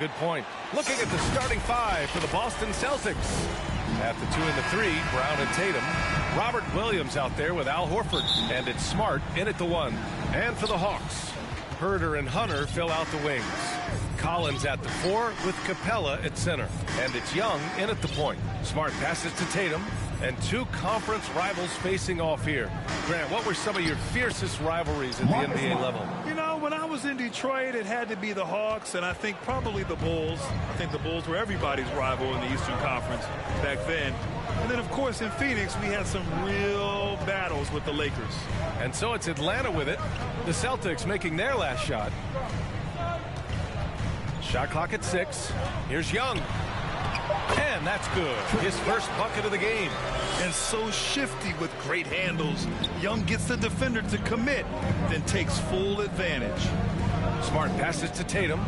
Good point. Looking at the starting five for the Boston Celtics. At the 2 and the 3, Brown and Tatum. Robert Williams out there with Al Horford. And it's Smart in at the 1. And for the Hawks, Herder and Hunter fill out the wings. Collins at the 4 with Capella at center. And it's Young in at the point. Smart passes to Tatum. And two conference rivals facing off here. Grant, what were some of your fiercest rivalries at the NBA level? You know, when I was in Detroit, it had to be the Hawks, and I think probably the Bulls. I think the Bulls were everybody's rival in the Eastern Conference back then. And then, of course, in Phoenix, we had some real battles with the Lakers. And so it's Atlanta with it. The Celtics making their last shot. Shot clock at 6. Here's Young. And that's good. His first bucket of the game. And so shifty with great handles. Young gets the defender to commit, then takes full advantage. Smart passes to Tatum.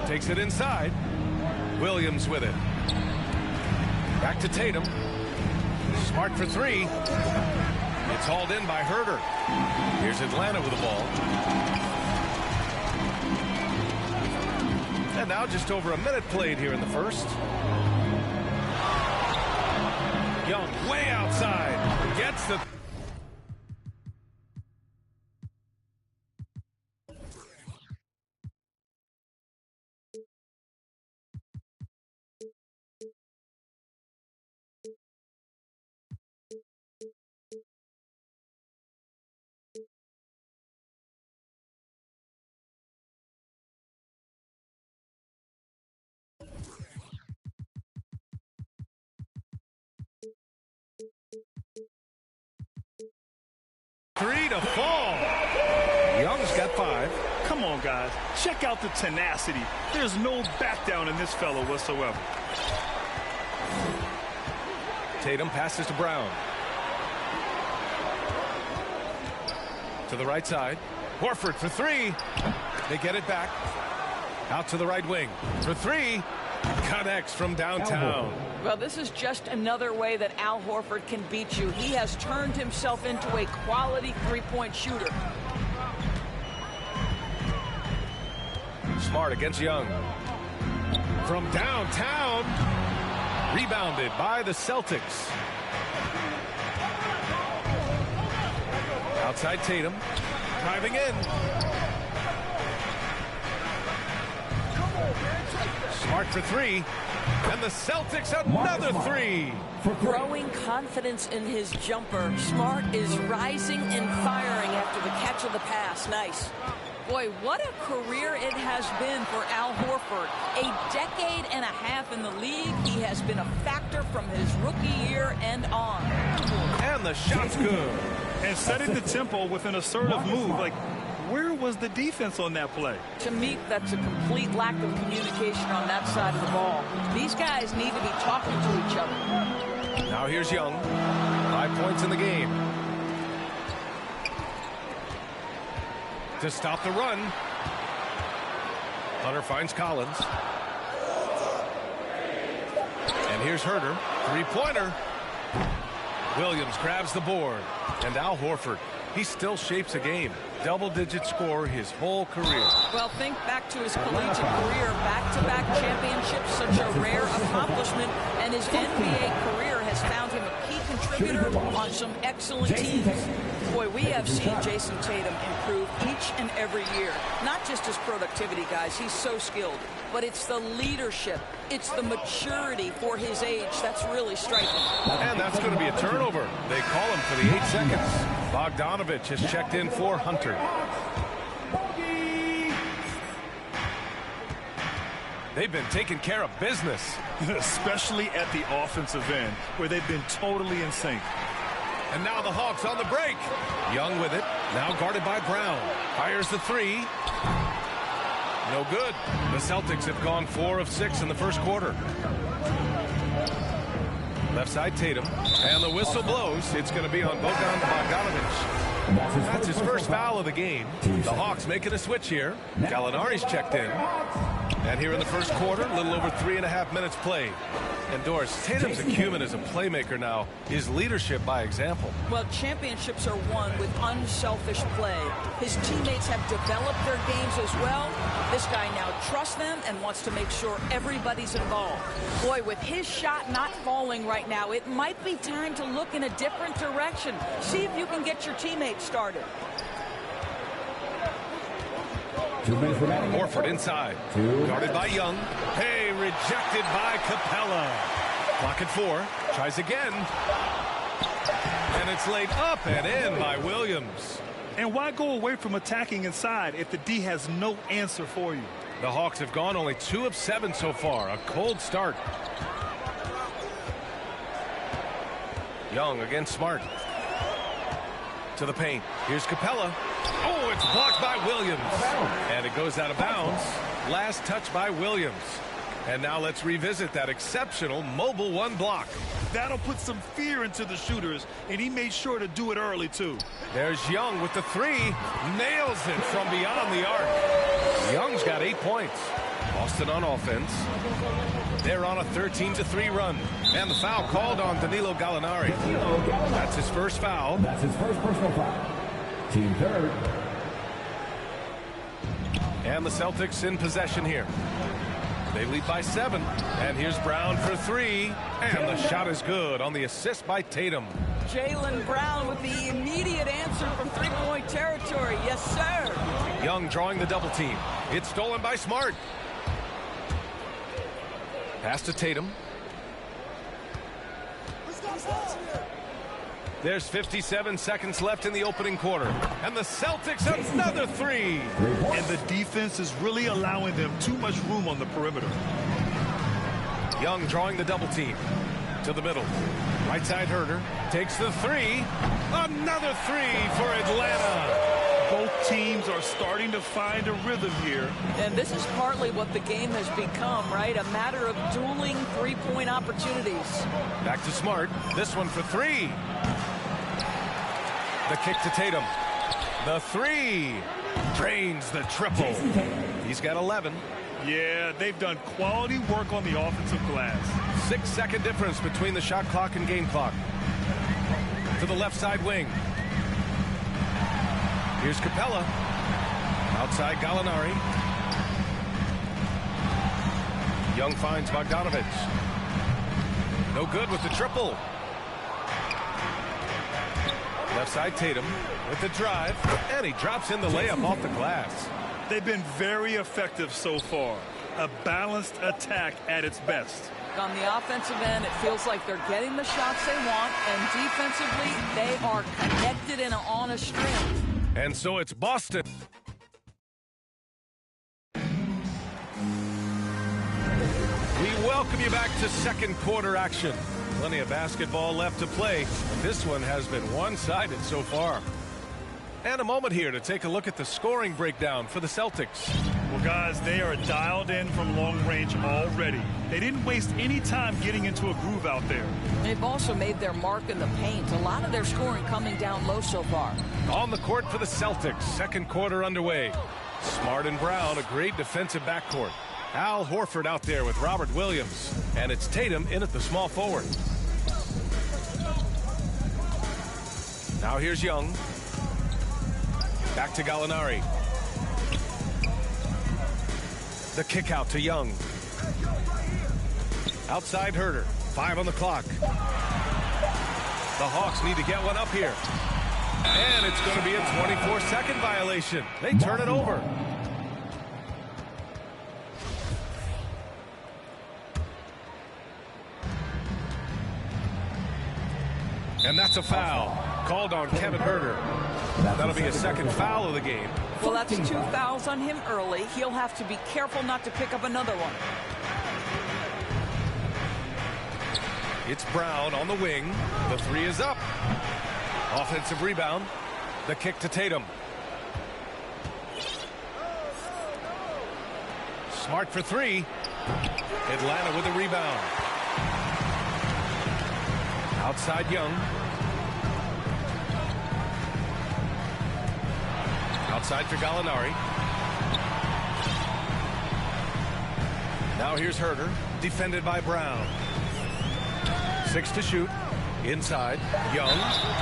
Takes it inside. Williams with it. Back to Tatum. Smart for 3. It's hauled in by Herder. Here's Atlanta with the ball. And now just over a minute played here in the first. Young way outside. Gets the... Three to fall. Young's got 5. Come on, guys. Check out the tenacity. There's no back down in this fellow whatsoever. Tatum passes to Brown. To the right side. Horford for 3. They get it back. Out to the right wing. For 3. Connects from downtown. Well, this is just another way that Al Horford can beat you. He has turned himself into a quality three-point shooter. Smart against Young. From downtown. Rebounded by the Celtics. Outside Tatum. Driving in. Smart for 3. And the Celtics another 3. Growing confidence in his jumper. Smart is rising and firing after the catch of the pass. Nice. Boy, what a career it has been for Al Horford. A decade and a half in the league. He has been a factor from his rookie year and on. And the shot's good. And setting the tempo with an assertive move. Like, where was the defense on that play? To me, that's a complete lack of communication on that side of the ball. These guys need to be talking to each other. Now here's Young. 5 points in the game. To stop the run. Hunter finds Collins. And here's Herder. 3-pointer. Williams grabs the board. And Al Horford. He still shapes a game. Double-digit score his whole career. Well, think back to his collegiate career. Back-to-back championships, such a rare accomplishment. And his NBA career has found him a key contributor on some excellent teams. Boy, we have seen Jason Tatum improve each and every year. Not just his productivity, guys. He's so skilled. But it's the leadership. It's the maturity for his age that's really striking. And that's going to be a turnover. They call him for the 8 seconds. Bogdanovich has checked in for Hunter. They've been taking care of business. Especially at the offensive end, where they've been totally in sync. And now the Hawks on the break. Young with it. Now guarded by Brown. Fires the 3. No good. The Celtics have gone 4 of 6 in the first quarter. Left side Tatum. And the whistle blows. It's going to be on Bogdanovich. That's his first foul of the game. The Hawks making a switch here. Gallinari's checked in. And here in the first quarter, a little over 3.5 minutes played. And Doris, Tatum's acumen as a playmaker now is leadership by example. Well, championships are won with unselfish play. His teammates have developed their games as well. This guy now trusts them and wants to make sure everybody's involved. Boy, with his shot not falling right now, it might be time to look in a different direction. See if you can get your teammates started. 2 minutes remaining. Horford inside. Guarded by Young. Hey, rejected by Capella. Clock at 4. Tries again. And it's laid up and in by Williams. And why go away from attacking inside if the D has no answer for you? The Hawks have gone only 2 of 7 so far. A cold start. Young against Smart. To the paint. Here's Capella. Oh, it's blocked by Williams. And it goes out of bounds. Last touch by Williams. And now let's revisit that exceptional mobile 1 block. That'll put some fear into the shooters, and he made sure to do it early, too. There's Young with the 3. Nails it from beyond the arc. Young's got 8 points. Boston on offense. They're on a 13-3 run. And the foul called on Danilo Gallinari. That's his first foul. That's his first personal foul. Team third. And the Celtics in possession here. They lead by 7. And here's Brown for 3. And the shot is good on the assist by Tatum. Jaylen Brown with the immediate answer from three-point territory. Yes, sir. Young drawing the double team. It's stolen by Smart. Pass to Tatum. There's 57 seconds left in the opening quarter. And the Celtics another 3. And the defense is really allowing them too much room on the perimeter. Young drawing the double team. To the middle. Right side Herder. Takes the 3. Another 3 for Atlanta. Both teams are starting to find a rhythm here. And this is partly what the game has become, right? A matter of dueling three-point opportunities. Back to Smart. This one for 3. The kick to Tatum. The 3. Drains the triple. He's got 11. Yeah, they've done quality work on the offensive glass. 6-second difference between the shot clock and game clock. To the left side wing. Here's Capella. Outside Gallinari. Young finds Bogdanovich. No good with the triple. Left side Tatum with the drive. And he drops in the layup off the glass. They've been very effective so far. A balanced attack at its best. On the offensive end, it feels like they're getting the shots they want, and defensively, they are connected and on a string. And so it's Boston. We welcome you back to second quarter action. Plenty of basketball left to play. This one has been one-sided so far. And a moment here to take a look at the scoring breakdown for the Celtics. Well, guys, they are dialed in from long range already. They didn't waste any time getting into a groove out there. They've also made their mark in the paint. A lot of their scoring coming down low so far. On the court for the Celtics, second quarter underway. Smart and Brown, a great defensive backcourt. Al Horford out there with Robert Williams. And it's Tatum in at the small forward. Now here's Young. Back to Gallinari. The kick out to Young. Outside Herder. 5 on the clock. The Hawks need to get one up here. And it's going to be a 24-second violation. They turn it over. And that's a foul called on Kevin Herder. That'll be a second foul of the game. Well, that's 2 fouls on him early. He'll have to be careful not to pick up another one. It's Brown on the wing. The 3 is up. Offensive rebound. The kick to Tatum. Smart for 3. Atlanta with the rebound. Outside Young. Outside for Gallinari. Now here's Herter, defended by Brown. 6 to shoot. Inside, Young,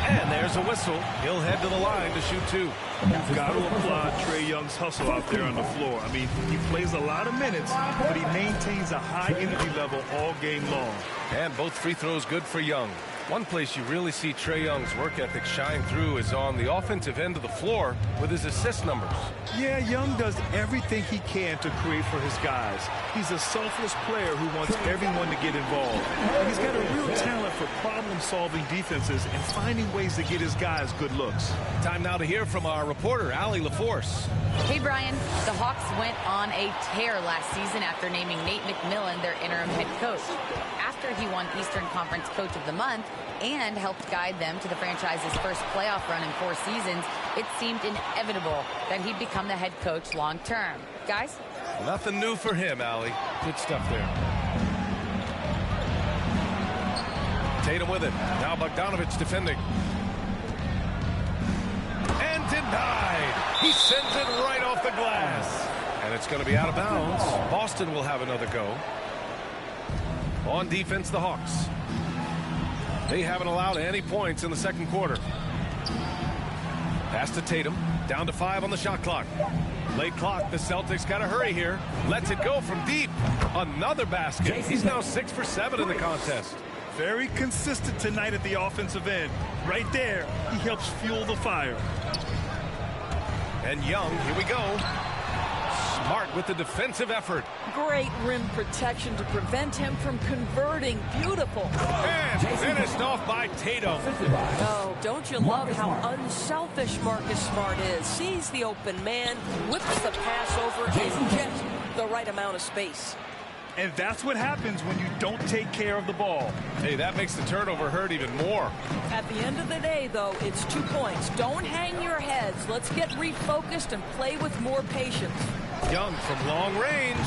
and there's a whistle. He'll head to the line to shoot 2. You've got to applaud Trae Young's hustle out there on the floor. I mean, he plays a lot of minutes, but he maintains a high energy level all game long. And both free throws good for Young. One place you really see Trae Young's work ethic shine through is on the offensive end of the floor with his assist numbers. Yeah, Young does everything he can to create for his guys. He's a selfless player who wants everyone to get involved. And he's got a real talent for problem-solving defenses and finding ways to get his guys good looks. Time now to hear from our reporter, Allie LaForce. Hey, Brian. The Hawks went on a tear last season after naming Nate McMillan their interim head coach. After he won Eastern Conference Coach of the Month and helped guide them to the franchise's first playoff run in 4 seasons, it seemed inevitable that he'd become the head coach long term. Guys? Nothing new for him, Allie. Good stuff there. Tatum with it. Now Bogdanovich defending. And denied. He sends it right off the glass. And it's going to be out of bounds. Boston will have another go. On defense, the Hawks. They haven't allowed any points in the second quarter. Pass to Tatum. Down to 5 on the shot clock. Late clock. The Celtics got to hurry here. Lets it go from deep. Another basket. He's now 6 for 7 in the contest. Very consistent tonight at the offensive end. Right there, he helps fuel the fire. And Young, here we go. Smart with the defensive effort. Great rim protection to prevent him from converting. Beautiful. And finished off by Tatum. Oh, don't you love how unselfish Marcus Smart is? Sees the open man, whips the pass over in just the right amount of space. And that's what happens when you don't take care of the ball. Hey, that makes the turnover hurt even more. At the end of the day, though, it's 2 points. Don't hang your heads. Let's get refocused and play with more patience. Young from long range.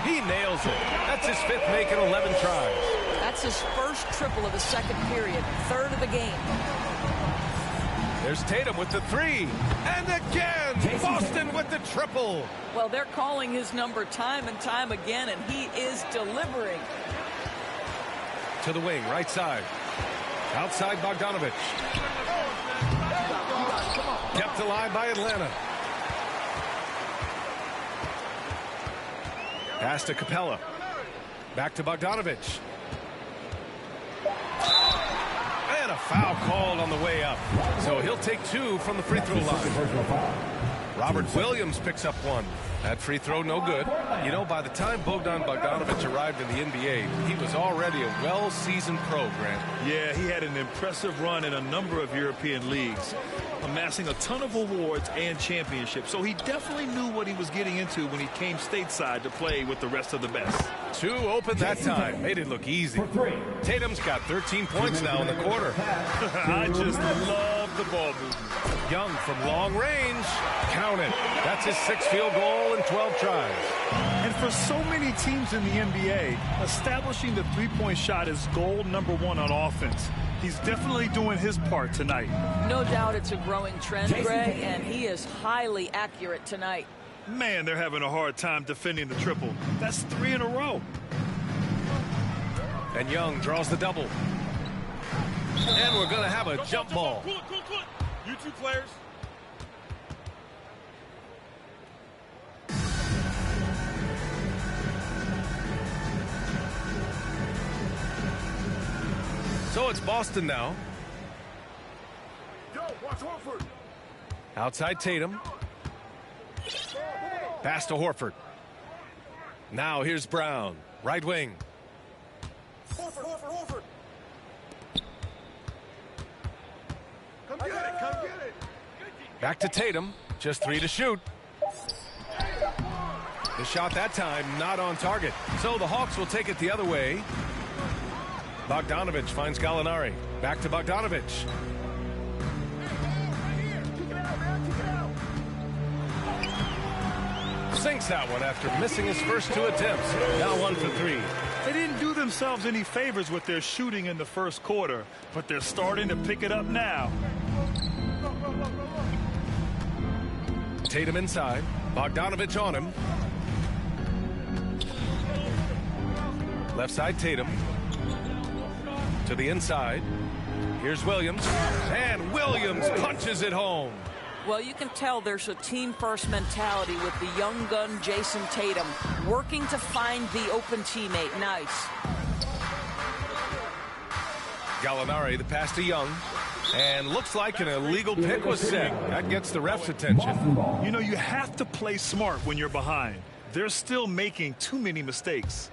He nails it. That's his 5th make in 11 tries. That's his first triple of the second period, 3rd of the game. There's Tatum with the 3. And again, Boston with the triple. Well, they're calling his number time and time again, and he is delivering. To the wing, right side. Outside Bogdanovich. Kept alive by Atlanta. Pass to Capella. Back to Bogdanovich. And a foul called on the way up. So he'll take 2 from the free throw line. Robert Williams picks up 1. That free throw, no good. You know, by the time Bogdan Bogdanovich arrived in the NBA, he was already a well-seasoned pro, Grant. Yeah, he had an impressive run in a number of European leagues, amassing a ton of awards and championships. So he definitely knew what he was getting into when he came stateside to play with the rest of the best. 2 open that time. Made it look easy. Tatum's got 13 points now in the quarter. I just love the ball movement. Young from long range. Count it. That's his 6th field goal in 12 tries. And for so many teams in the NBA, establishing the three-point shot is goal number 1 on offense. He's definitely doing his part tonight. No doubt it's a growing trend, Greg, and he is highly accurate tonight. Man, they're having a hard time defending the triple. That's 3 in a row. And Young draws the double. And we're going to have a jump ball. Cool. You 2 players. So it's Boston now. Yo, watch Horford. Outside Tatum. Pass to Horford. Now here's Brown. Right wing. Horford. Come get it. Back to Tatum. Just 3 to shoot. The shot that time not on target. So the Hawks will take it the other way. Bogdanovich finds Gallinari. Back to Bogdanovich. Sinks that one after missing his first 2 attempts. Now 1 for 3. They didn't do themselves any favors with their shooting in the first quarter, but they're starting to pick it up now. Tatum inside. Bogdanovich on him. Left side Tatum. To the inside. Here's Williams. And Williams punches it home. Well, you can tell there's a team-first mentality with the young gun Jason Tatum working to find the open teammate. Nice. Gallinari, the pass to Young. And looks like an illegal pick was set. That gets the ref's attention. You know, you have to play smart when you're behind. They're still making too many mistakes.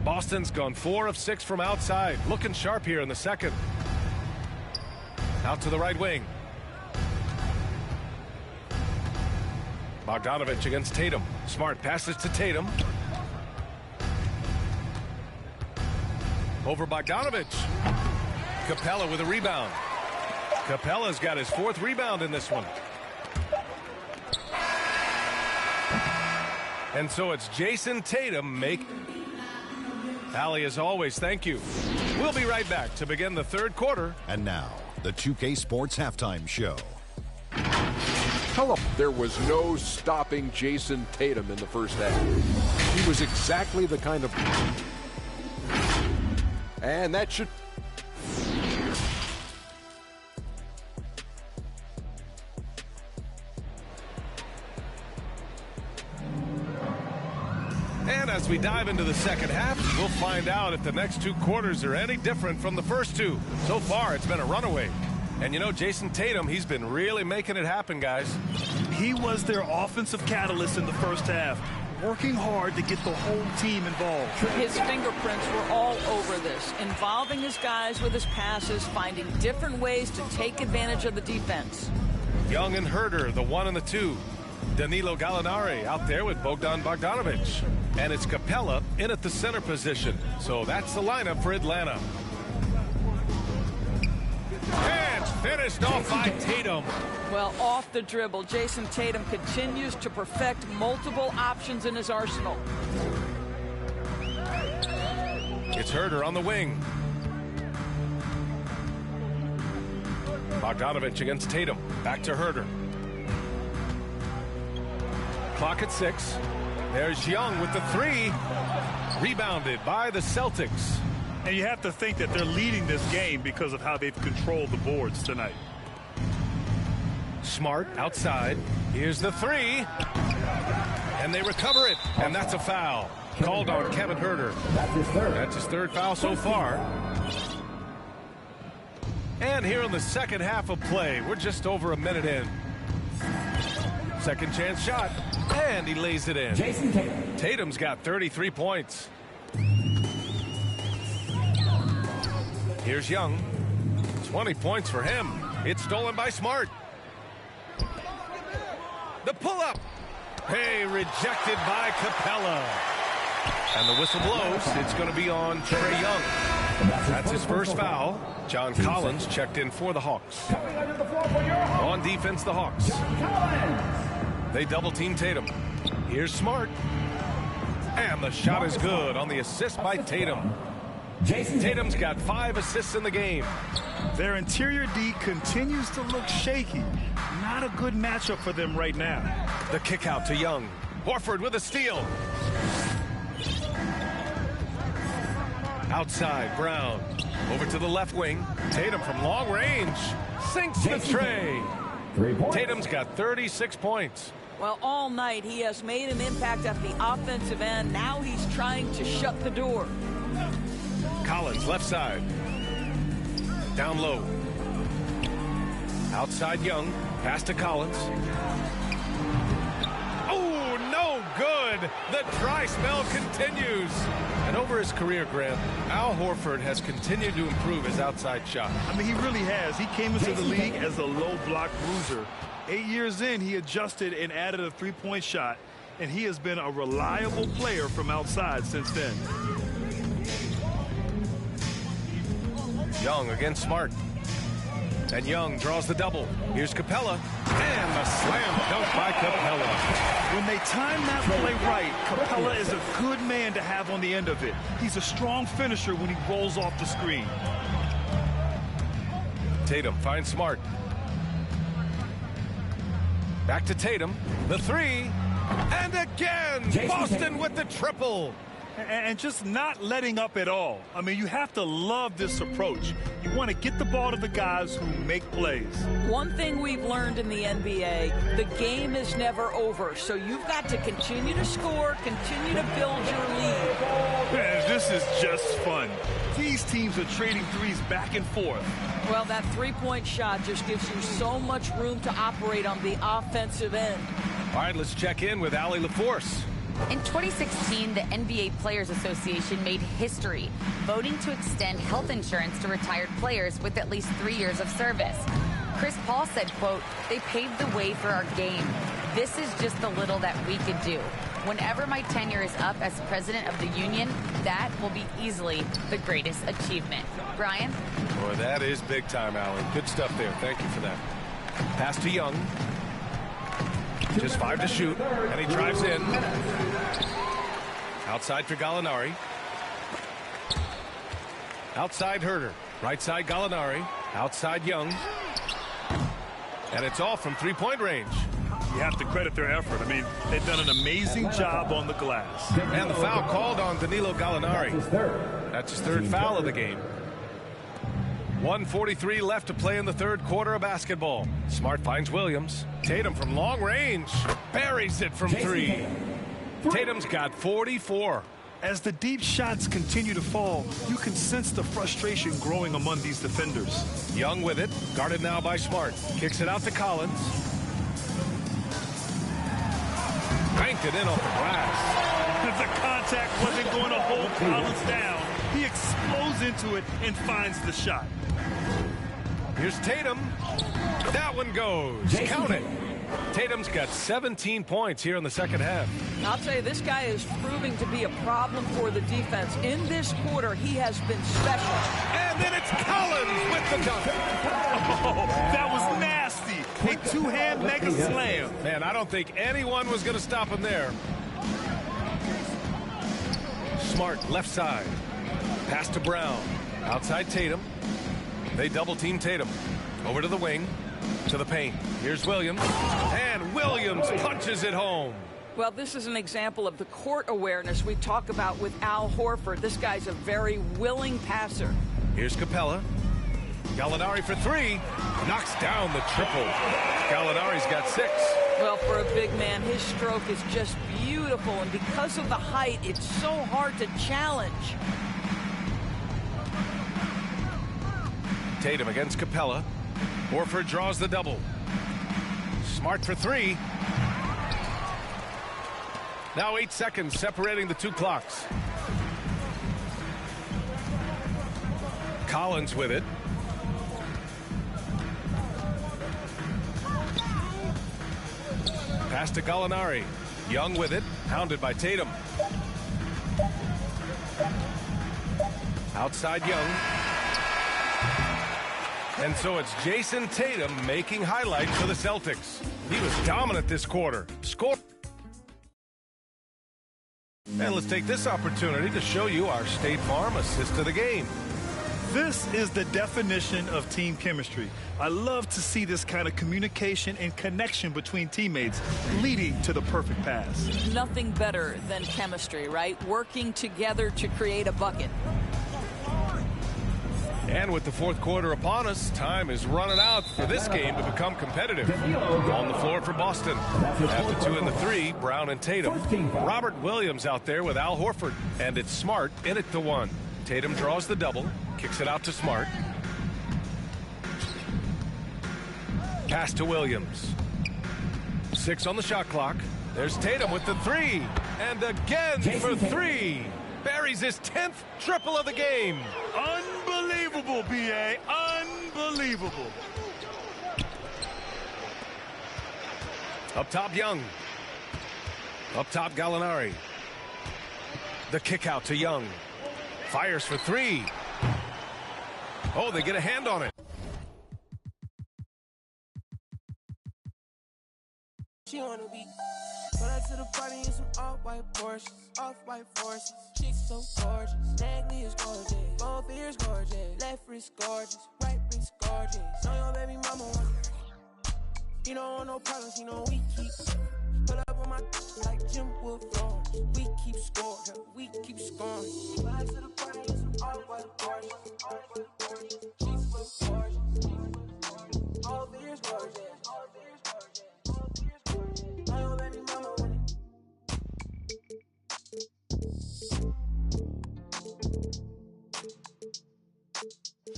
Boston's gone 4 of 6 from outside. Looking sharp here in the second. Out to the right wing. Bogdanovich against Tatum. Smart passes to Tatum. Over Bogdanovich. Capella with a rebound. Capella's got his 4th rebound in this one. And so it's Jason Tatum make. Allie, as always, thank you. We'll be right back to begin the 3rd quarter. And now, the 2K Sports Halftime Show. Hello. There was no stopping Jason Tatum in the first half. He was exactly the kind of... And that should... And as we dive into the second half, we'll find out if the next 2 quarters are any different from the first 2. So far, it's been a runaway. And you know, Jason Tatum, he's been really making it happen, guys. He was their offensive catalyst in the first half, working hard to get the whole team involved. His fingerprints were all over this, involving his guys with his passes, finding different ways to take advantage of the defense. Young and Herder, the 1 and the 2. Danilo Gallinari out there with Bogdan Bogdanovich. And it's Capella in at the center position. So that's the lineup for Atlanta. And finished off by Tatum. Well, off the dribble, Jason Tatum continues to perfect multiple options in his arsenal. It's Herder on the wing. Bogdanovich against Tatum. Back to Herder. Clock at 6. There's Young with the 3. Rebounded by the Celtics. And you have to think that they're leading this game because of how they've controlled the boards tonight. Smart outside. Here's the 3. And they recover it. And that's a foul. Called on Kevin Herder. That's his 3rd foul so far. And here in the second half of play, we're just over a minute in. Second chance shot. And he lays it in. Jason Tatum. Tatum's got 33 points. Here's Young. 20 points for him. It's stolen by Smart. The pull-up. Hey, rejected by Capella. And the whistle blows. It's going to be on Trae Young. That's his first foul. John Collins checked in for the Hawks. On defense, the Hawks. They double-team Tatum. Here's Smart. And the shot is good on the assist by Tatum. Tatum's got 5 assists in the game. Their interior D continues to look shaky. Not a good matchup for them right now. The kick out to Young. Horford with a steal. Outside, Brown. Over to the left wing. Tatum from long range. Sinks the tray. Tatum's got 36 points. Well, all night he has made an impact at the offensive end. Now he's trying to shut the door. Collins, left side. Down low. Outside Young. Pass to Collins. Oh, no good. The dry spell continues. And over his career, Grant, Al Horford has continued to improve his outside shot. I mean, he really has. He came into the league as a low block bruiser. 8 years in, he adjusted and added a three-point shot, and he has been a reliable player from outside since then. Young against Smart. And Young draws the double. Here's Capella. And the slam dunk by Capella. When they time that play right, Capella is a good man to have on the end of it. He's a strong finisher when he rolls off the screen. Tatum finds Smart. Back to Tatum. The 3. And again, Boston with the triple. And just not letting up at all. I mean, you have to love this approach. You want to get the ball to the guys who make plays. One thing we've learned in the NBA, the game is never over. So you've got to continue to score, continue to build your lead. Man, this is just fun. These teams are trading threes back and forth. Well, that three-point shot just gives you so much room to operate on the offensive end. All right, let's check in with Allie LaForce. In 2016, the NBA Players Association made history, voting to extend health insurance to retired players with at least 3 years of service. Chris Paul said, quote, "They paved the way for our game. This is just the little that we could do. Whenever my tenure is up as president of the union, that will be easily the greatest achievement." Brian? Boy, that is big time, Allie. Good stuff there. Thank you for that. Pass to Young. Just 5 to shoot, and he drives in. Outside for Gallinari. Outside Herter. Right side Gallinari. Outside Young. And it's all from three-point range. You have to credit their effort. I mean, they've done an amazing job on the glass. And the foul called on Danilo Gallinari. That's his third foul of the game. 1:43 left to play in the third quarter of basketball. Smart finds Williams. Tatum from long range buries it from three. Tatum's got 44. As the deep shots continue to fall, you can sense the frustration growing among these defenders. Young with it, guarded now by Smart. Kicks it out to Collins. Banked it in off the glass. The contact wasn't going to hold Collins down. He explodes into it and finds the shot. Here's Tatum. That one goes. Count it. Tatum's got 17 points here in the second half. I'll tell you, this guy is proving to be a problem for the defense. In this quarter, he has been special. And then it's Collins with the dunk. Oh, that was nasty. A two-hand mega slam. Man, I don't think anyone was going to stop him there. Smart left side. Pass to Brown. Outside Tatum. They double-team Tatum. Over to the wing. To the paint. Here's Williams. And Williams punches it home. Well, this is an example of the court awareness we talk about with Al Horford. This guy's a very willing passer. Here's Capella. Gallinari for three. Knocks down the triple. Gallinari's got 6. Well, for a big man, his stroke is just beautiful. And because of the height, it's so hard to challenge. Tatum against Capella. Horford draws the double. Smart for 3. Now 8 seconds separating the two clocks. Collins with it. Pass to Gallinari. Young with it. Hounded by Tatum. Outside Young. And so it's Jason Tatum making highlights for the Celtics. He was dominant this quarter. Score. And let's take this opportunity to show you our State Farm assist of the game. This is the definition of team chemistry. I love to see this kind of communication and connection between teammates leading to the perfect pass. Nothing better than chemistry, right? Working together to create a bucket. And with the fourth quarter upon us, time is running out for this game to become competitive. On the floor for Boston. After 2 and the 3, Brown and Tatum. Robert Williams out there with Al Horford. And it's Smart in it to 1. Tatum draws the double. Kicks it out to Smart. Pass to Williams. 6 on the shot clock. There's Tatum with the 3. And again for 3. Buries his 10th triple of the game. Unbelievable, B.A. Unbelievable. Up top, Young. Up top, Gallinari. The kick out to Young. Fires for 3. Oh, they get a hand on it. She wanna be. Put her to the party in some off-white Porsches, off-white forces. Chicks so gorgeous, neck is gorgeous, both ears gorgeous, left wrist gorgeous, right wrist gorgeous. Know your baby mama want it. You don't want no problems, you know we keep. Put up on my my like Jim Wood Florence. We keep scoring, we keep scoring. Back to the party in some all-white Porsche. She's so gorgeous. All beers gorgeous. Oh, baby mama with it.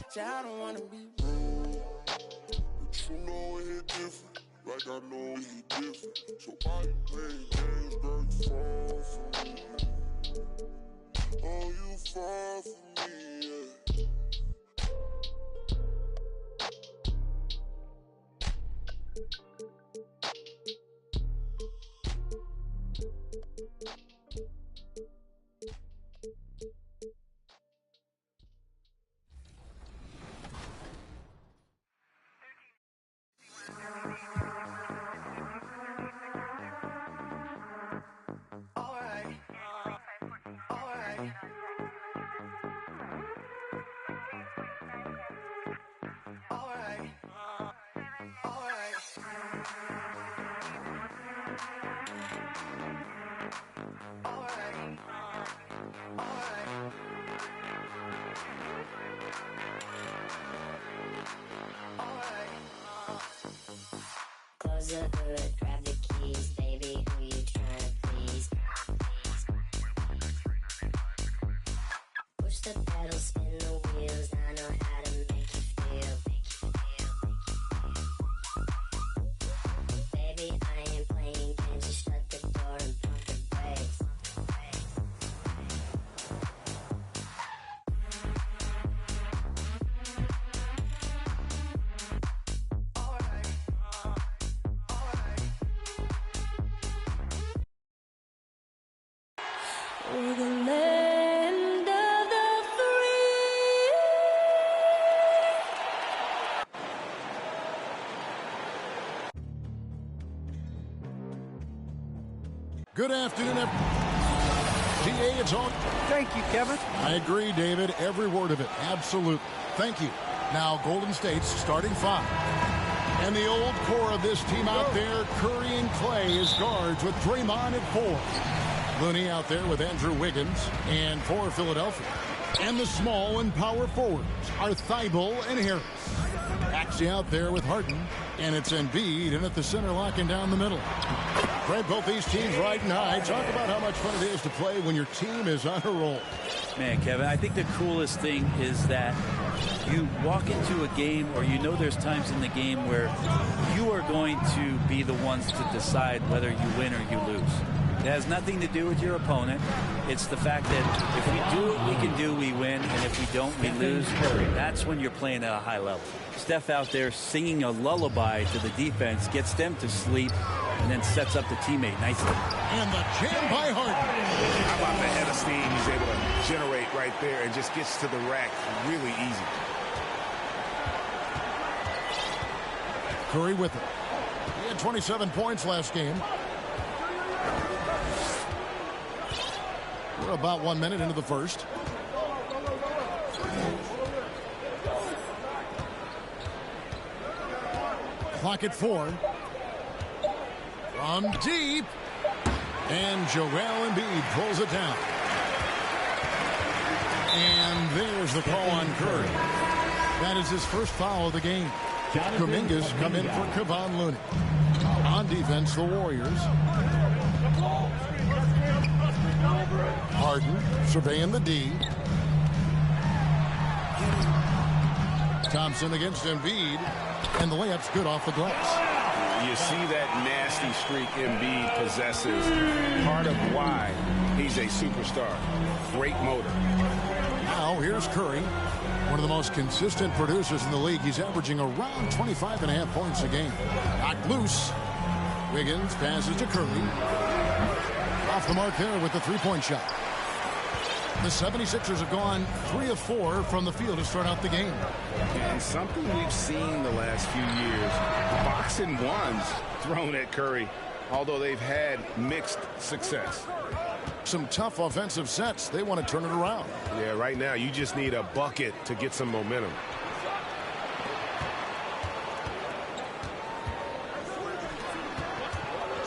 Say I don't wanna be rude, but you know it hit different. Like I know he different. So why you playing games, girl? You fall for me. Oh, you fall for me, yeah. Close the hood, grab the keys, baby, who you tryna please? Push the pedal, spin the wheels, I know how to make you feel. Baby, I ain't playing games, just shut the door and pump the brakes. We're the land of the free. Good afternoon, TA, it's on. Thank you, Kevin. I agree, David. Every word of it. Absolutely. Thank you. Now, Golden State's starting five. And the old core of this team out there, Curry and Clay as guards with Draymond at 4. Looney out there with Andrew Wiggins and for Philadelphia. And the small and power forwards are Thibault and Harris. Maxey out there with Harden. And it's Embiid and at the center locking down the middle. Greg, both these teams riding high. Talk about how much fun it is to play when your team is on a roll. Man, Kevin, I think the coolest thing is that you walk into a game, or you know there's times in the game where you are going to be the ones to decide whether you win or you lose. It has nothing to do with your opponent. It's the fact that if we do what we can do, we win, and if we don't, we lose. That's when you're playing at a high level. Steph out there singing a lullaby to the defense, gets them to sleep, and then sets up the teammate nicely. And the jam by Harden. How about the head of steam he's able to generate right there and just gets to the rack really easy. Curry with it. He had 27 points last game. We're about 1 minute into the first. Clock at 4. From deep. And Joel Embiid pulls it down. And there's the call on Curry. That is his first foul of the game. Kuminga's come in for Kevon Looney. On defense, the Warriors. Harden surveying the D. Thompson against Embiid. And the layup's good off the glass. You see that nasty streak Embiid possesses. Part of why he's a superstar. Great motor. Now here's Curry, one of the most consistent producers in the league. He's averaging around 25.5 points a game. Knocked loose. Wiggins passes to Curry. Off the mark there with the three-point shot. The 76ers have gone 3 of 4 from the field to start out the game. And something we've seen the last few years, box and ones thrown at Curry, although they've had mixed success. Some tough offensive sets. They want to turn it around. Yeah, right now you just need a bucket to get some momentum.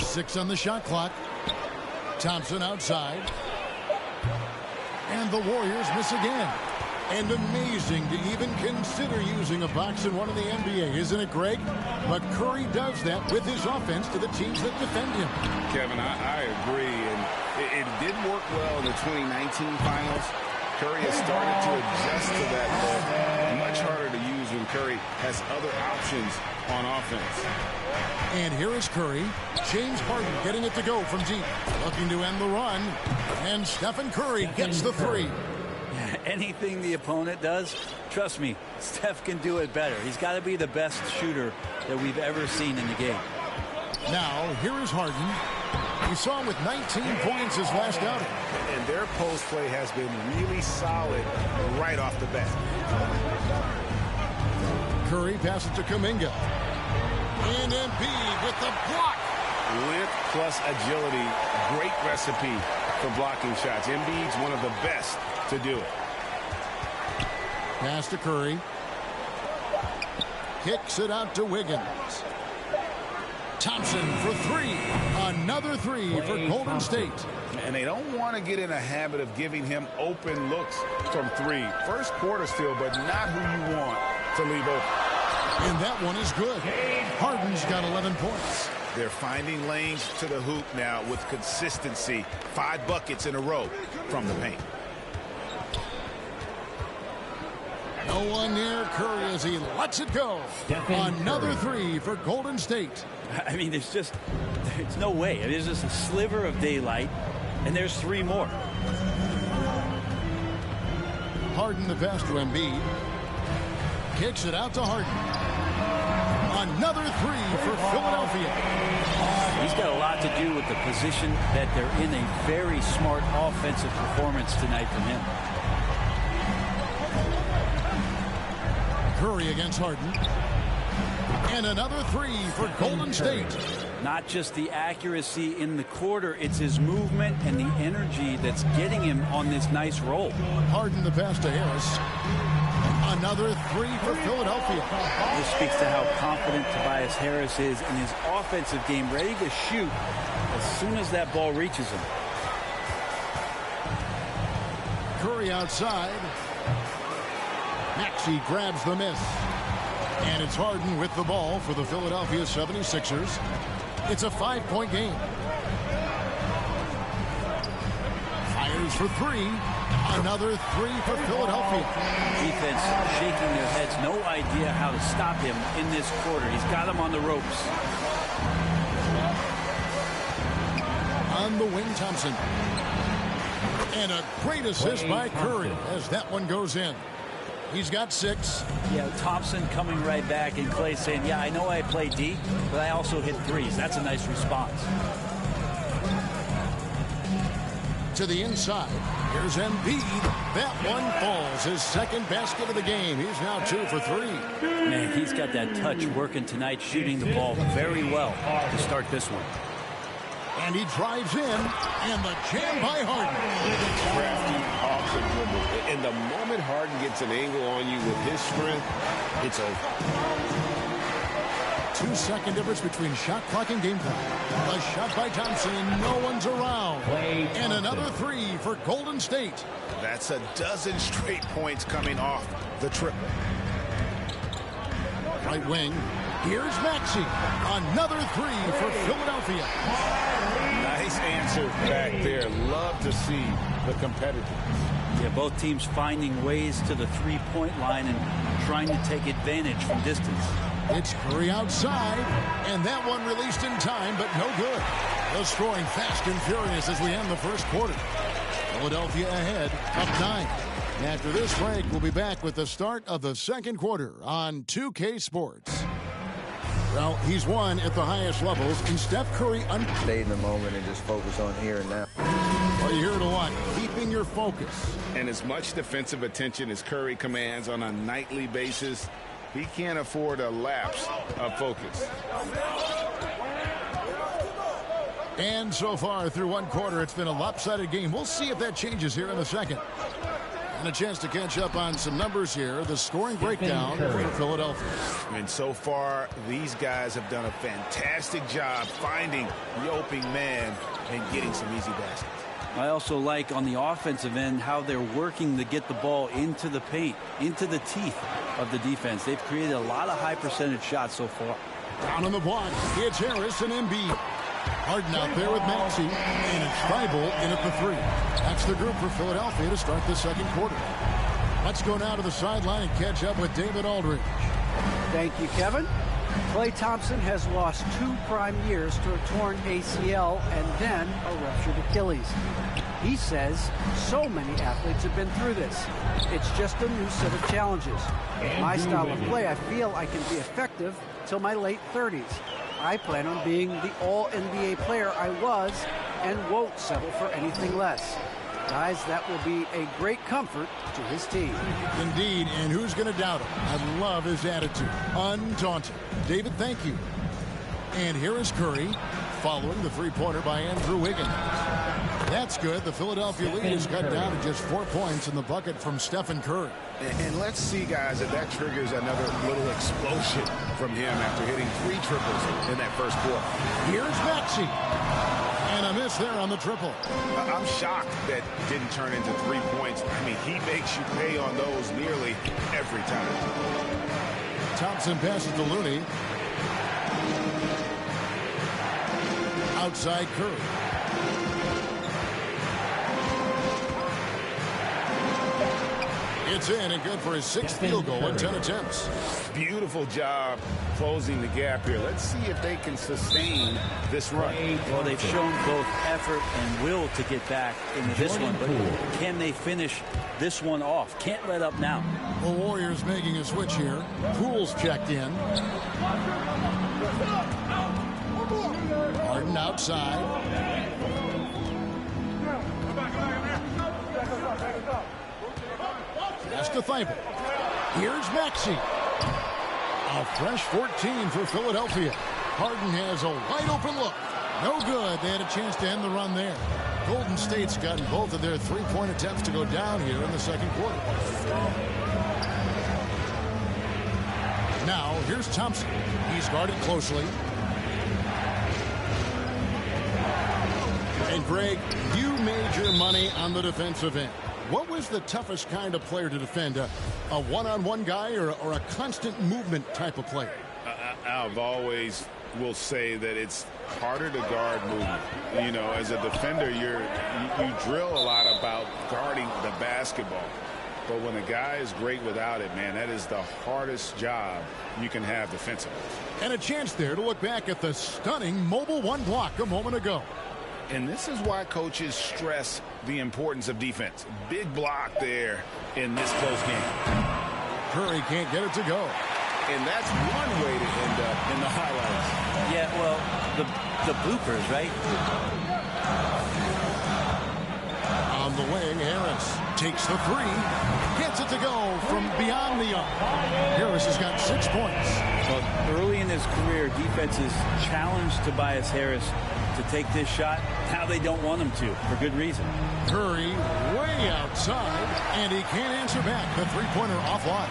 6 on the shot clock. Thompson outside. And the Warriors miss again. And amazing to even consider using a box and one in the NBA, isn't it, Greg? But Curry does that with his offense to the teams that defend him. Kevin, I agree. And it did work well in the 2019 finals. Curry has started to adjust to that look. Much harder to use when Curry has other options on offense. And here is Curry. James Harden getting it to go from deep. Looking to end the run. And Stephen Curry gets the three. Anything the opponent does, trust me, Steph can do it better. He's got to be the best shooter that we've ever seen in the game. Now, here is Harden. We saw him with 19 points his last outing. And their post play has been really solid right off the bat. Curry passes to Kuminga. And Embiid with the block. Length plus agility, great recipe for blocking shots. Embiid's one of the best to do it. Pass to Curry. Kicks it out to Wiggins. Thompson for three. Another three for Golden State. And they don't want to get in a habit of giving him open looks from three. First quarter still, but not who you want to leave open. And that one is good. Harden's got 11 points. They're finding lanes to the hoop now with consistency. 5 buckets in a row from the paint. No one near Curry as he lets it go. Another three for Golden State. I mean, there's no way. There's just a sliver of daylight, and there's 3 more. Harden the pass to Embiid. Kicks it out to Harden. Another three for Philadelphia. He's got a lot to do with the position that they're in. A very smart offensive performance tonight from him. Curry against Harden. And another three for Golden State. Not just the accuracy in the quarter, it's his movement and the energy that's getting him on this nice roll. Harden the pass to Harris. Another three for Philadelphia. This speaks to how confident Tobias Harris is in his offensive game, ready to shoot as soon as that ball reaches him. Curry outside. Maxey grabs the miss. And it's Harden with the ball for the Philadelphia 76ers. It's a 5-point game. Fires for three. Another three for Philadelphia. Defense shaking their heads. No idea how to stop him in this quarter. He's got him on the ropes. On the wing, Thompson. And a great assist by Curry as that one goes in. He's got 6. Yeah, Thompson coming right back, and Clay saying, yeah, I know I play D, but I also hit threes. That's a nice response. To the inside. Here's Embiid. That one falls. His second basket of the game. He's now 2 for 3. Man, he's got that touch working tonight, shooting the ball very well to start this one. And he drives in, and the jam by Harden. Crafty off the dribble. And the moment Harden gets an angle on you with his strength, it's over. 2-second difference between shot clock and game clock. A shot by Thompson, and no one's around. And another three for Golden State. That's a dozen straight points coming off the triple. Right wing. Here's Maxey. Another three for Philadelphia. Nice answer back there. Love to see the competitiveness. Yeah, both teams finding ways to the three-point line and trying to take advantage from distance. It's Curry outside, and that one released in time, but no good. The scoring fast and furious as we end the first quarter. Philadelphia ahead, up 9. After this break, we'll be back with the start of the second quarter on 2K Sports. Well, he's won at the highest levels, and Steph Curry... Stay in the moment and just focus on here and now. Well, you're here to what? Keeping your focus. And as much defensive attention as Curry commands on a nightly basis, he can't afford a lapse of focus. And so far through one quarter, it's been a lopsided game. We'll see if that changes here in the second. And a chance to catch up on some numbers here. The scoring breakdown for Philadelphia. And so far, these guys have done a fantastic job finding the opening man and getting some easy baskets. I also like on the offensive end how they're working to get the ball into the paint, into the teeth of the defense. They've created a lot of high percentage shots so far. Down on the block, it's Harris and Embiid. Harden out there with Maxey, and it's Thibault in at the 3. That's the group for Philadelphia to start the second quarter. Let's go now to the sideline and catch up with David Aldridge. Thank you, Kevin. Klay Thompson has lost 2 prime years to a torn ACL and then a ruptured Achilles. He says so many athletes have been through this. It's just a new set of challenges. With my style of play, I feel I can be effective till my late 30s. I plan on being the all-NBA player I was and won't settle for anything less. Guys, that will be a great comfort to his team. Indeed, and who's going to doubt him? I love his attitude. Undaunted. David, thank you. And here is Curry, following the three-pointer by Andrew Wiggins. That's good. The Philadelphia lead is cut down to just 4 points in the bucket from Stephen Curry. And let's see, guys, if that triggers another little explosion from him after hitting 3 triples in that first quarter. Here's Maxey. And a miss there on the triple. I'm shocked that didn't turn into 3 points. I mean, he makes you pay on those nearly every time. Thompson passes to Looney. Outside Curry. It's in and good for his 6th field goal in 10 attempts. Beautiful job closing the gap here. Let's see if they can sustain this run. Well, they've shown both effort and will to get back into this one, but can they finish this one off? Can't let up now. The Warriors making a switch here. Poole's checked in. Harden outside. Pass to Thibault. Here's Maxey. A fresh 14 for Philadelphia. Harden has a wide open look. No good. They had a chance to end the run there. Golden State's gotten both of their 3-point attempts to go down here in the second quarter. Now, here's Thompson. He's guarded closely. And Greg, you made your money on the defensive end. What was the toughest kind of player to defend? A one-on-one guy or a constant movement type of player? I've always will say that it's harder to guard movement. You know, as a defender, you drill a lot about guarding the basketball. But when a guy is great without it, man, that is the hardest job you can have defensively. And a chance there to look back at the stunning mobile 1 block a moment ago. And this is why coaches stress the importance of defense. Big block there in this close game. Curry can't get it to go. And that's one way to end up in the highlights. Yeah, well, the bloopers, right? On the wing, Harris takes the 3. Gets it to go from beyond the arc. Harris has got 6 points. Well, early in his career, defenses challenged Tobias Harris to take this shot. Now they don't want him to, for good reason. Curry way outside, and he can't answer back. The 3-pointer offline.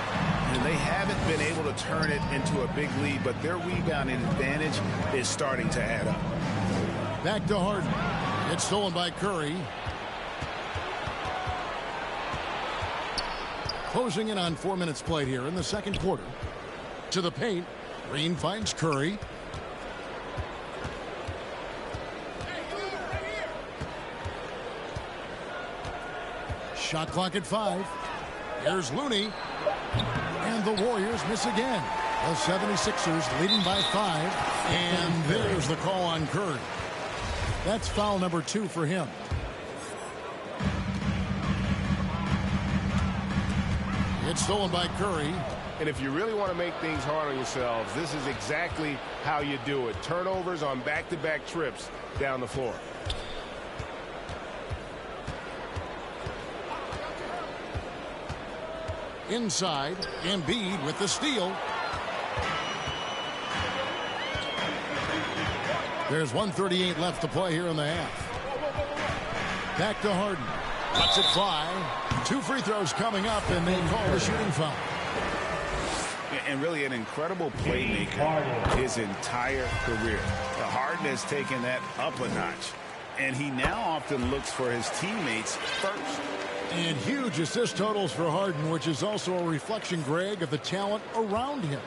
And they haven't been able to turn it into a big lead, but their rebounding advantage is starting to add up. Back to Harden. It's stolen by Curry. Closing in on 4 minutes played here in the second quarter. To the paint. Green finds Curry. Shot clock at 5. Here's Looney. And the Warriors miss again. The 76ers leading by 5. And there's the call on Curry. That's foul number 2 for him. It's stolen by Curry. And if you really want to make things hard on yourselves, this is exactly how you do it. Turnovers on back-to-back trips down the floor. Inside, Embiid with the steal. There's 1:38 left to play here in the half. Back to Harden. Lets it fly. 2 free throws coming up, and they call the shooting foul. And really an incredible playmaker his entire career. Harden has taken that up a notch, and he now often looks for his teammates first. And huge assist totals for Harden, which is also a reflection, Greg, of the talent around him.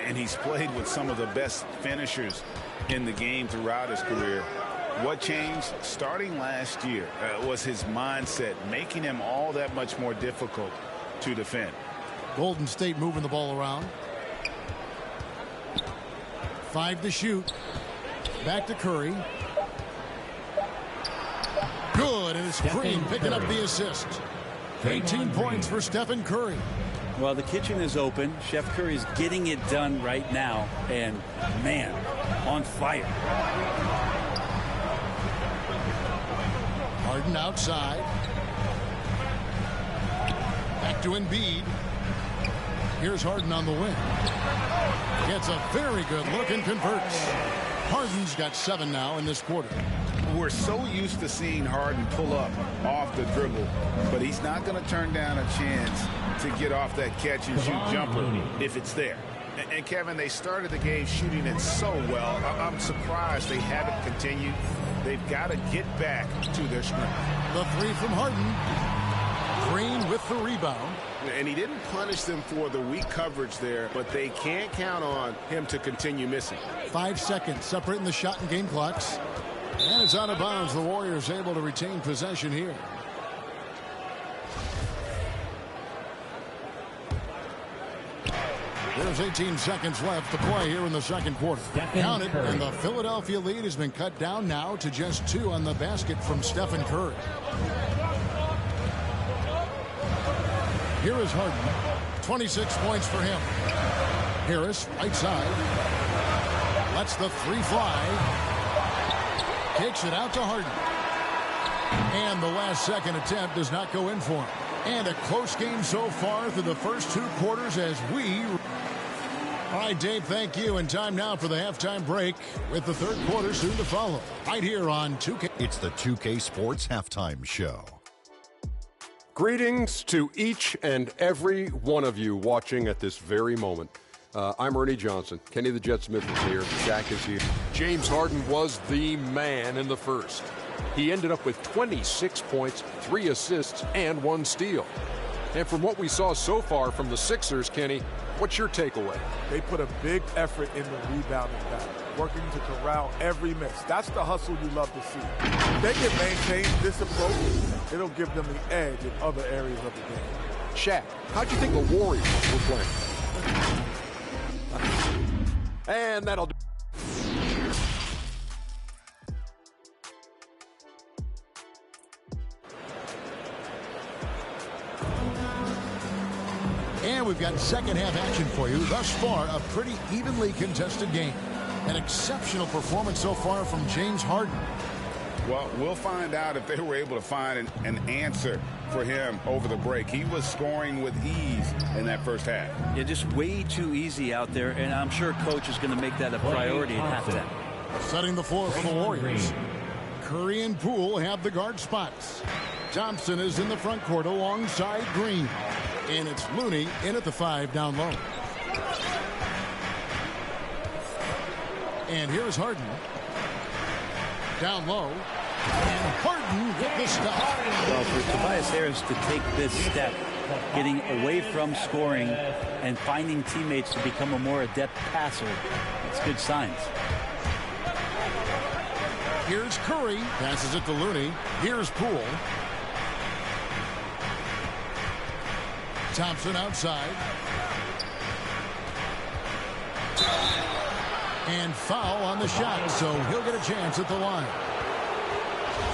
And he's played with some of the best finishers in the game throughout his career. What changed starting last year was his mindset, making him all that much more difficult to defend. Golden State moving the ball around. 5 to shoot. Back to Curry. Good, and it's Green picking up the assist. 18 points for Stephen Curry. Well, the kitchen is open. Chef Curry's getting it done right now, and man, on fire. Harden outside. Back to Embiid. Here's Harden on the wing. Gets a very good look and converts. Harden's got 7 now in this quarter. We're so used to seeing Harden pull up off the dribble, but he's not going to turn down a chance to get off that catch-and-shoot jumper if it's there. And, Kevin, they started the game shooting it so well. I'm surprised they haven't continued. They've got to get back to their strength. The 3 from Harden. Green with the rebound. And he didn't punish them for the weak coverage there, but they can't count on him to continue missing. 5 seconds separating the shot and game clocks. And it's out of bounds. The Warriors able to retain possession here. There's 18 seconds left to play here in the second quarter. Count it, and the Philadelphia lead has been cut down now to just 2 on the basket from Stephen Curry. Here is Harden. 26 points for him. Harris, right side. Lets the 3 fly. Kicks it out to Harden. And the last second attempt does not go in for him. And a close game so far through the first 2 quarters as we... All right, Dave, thank you. And time now for the halftime break with the third quarter soon to follow. Right here on 2K. It's the 2K Sports Halftime Show. Greetings to each and every one of you watching at this very moment. I'm Ernie Johnson. Kenny the Jet Smith is here. Shaq is here. James Harden was the man in the first. He ended up with 26 points, 3 assists, and 1 steal. And from what we saw so far from the Sixers, Kenny, what's your takeaway? They put a big effort in the rebounding battle, working to corral every miss. That's the hustle you love to see. If they can maintain this approach, it'll give them the edge in other areas of the game. Shaq, how'd you think the Warriors were playing? And that'll do. And we've got second half action for you. Thus far, a pretty evenly contested game. An exceptional performance so far from James Harden. Well, we'll find out if they were able to find an answer for him over the break. He was scoring with ease in that first half. Yeah, just way too easy out there, and I'm sure coach is going to make that a priority at halftime. Setting the floor for the Warriors. Curry and Poole have the guard spots. Thompson is in the front court alongside Green. And it's Looney in at the 5 down low. And here's Harden. Down low. And Harden with the stop. Well, for Tobias Harris to take this step, getting away from scoring and finding teammates to become a more adept passer, it's good signs. Here's Curry. Passes it to Looney. Here's Poole. Thompson outside. And foul on the shot, so he'll get a chance at the line.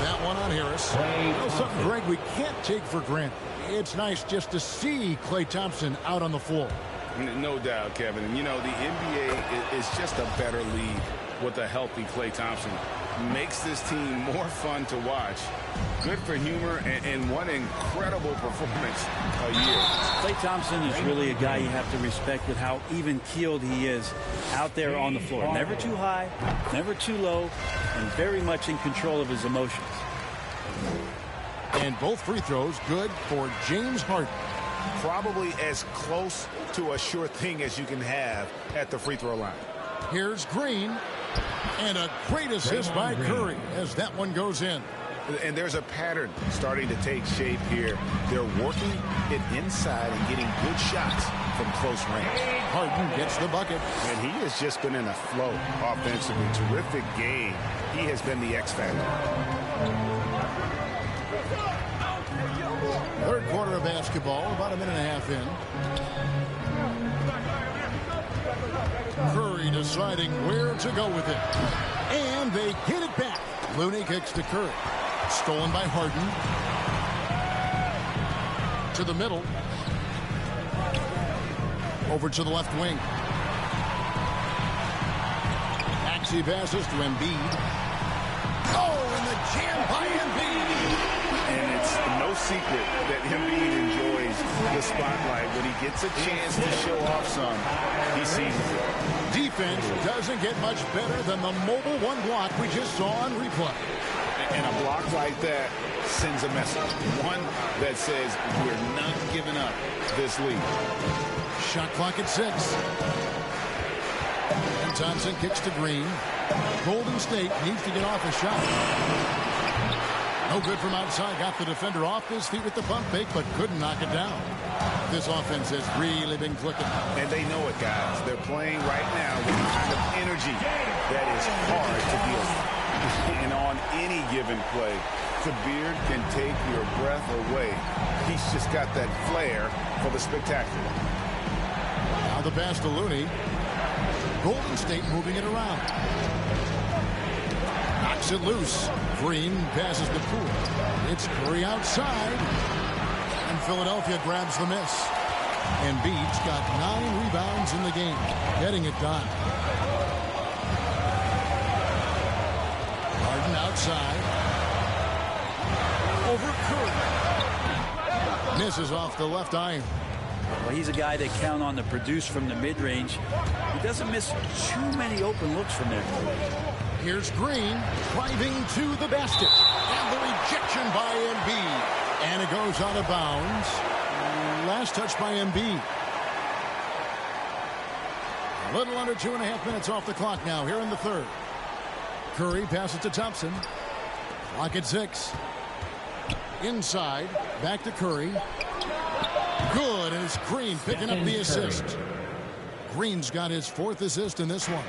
That one on Harris. You know something, Greg, we can't take for granted. It's nice just to see Klay Thompson out on the floor. No doubt, Kevin. And, you know, the NBA is just a better league with a healthy Klay Thompson. Makes this team more fun to watch. Good for humor and one incredible performance a year. Klay Thompson is really a guy you have to respect with how even-keeled he is out there on the floor. Never too high, never too low, and very much in control of his emotions. And both free throws good for James Harden. Probably as close to a sure thing as you can have at the free throw line. Here's Green. And a great assist by Curry as that one goes in. And there's a pattern starting to take shape here. They're working it inside and getting good shots from close range. Harden gets the bucket. And he has just been in a flow offensively. Terrific game. He has been the X factor. Third quarter of basketball, about a minute and a half in. Curry deciding where to go with it. And they get it back. Looney kicks to Curry. Stolen by Harden. To the middle. Over to the left wing. Maxey passes to Embiid. Oh, and the jam by Embiid. And it's no secret that Embiid enjoys the spotlight. When he gets a chance to show off some, he sees it. Defense doesn't get much better than the mobile one block we just saw on replay. And a block like that sends a message. One that says we're not giving up this lead. Shot clock at 6. And Thompson kicks to Green. Golden State needs to get off a shot. No good from outside. Got the defender off his feet with the pump fake, but couldn't knock it down. This offense has really been clicking. And they know it, guys. They're playing right now with a kind of energy that is hard to deal with. And on any given play, Kabir can take your breath away. He's just got that flair for the spectacular. Now the pass to Looney. Golden State moving it around. Knocks it loose. Green passes the Poole. It's Curry outside. And Philadelphia grabs the miss. Embiid's got 9 rebounds in the game. Getting it done. Harden outside. Over Curry. Misses off the left iron. Well, he's a guy they count on to produce from the mid-range. He doesn't miss too many open looks from there. Here's Green driving to the basket. And the rejection by Embiid. And it goes out of bounds. Last touch by Embiid. A little under 2.5 minutes off the clock now here in the third. Curry passes to Thompson. Clock at 6. Inside. Back to Curry. Good, and it's Green picking up the assist. Green's got his 4th assist in this one.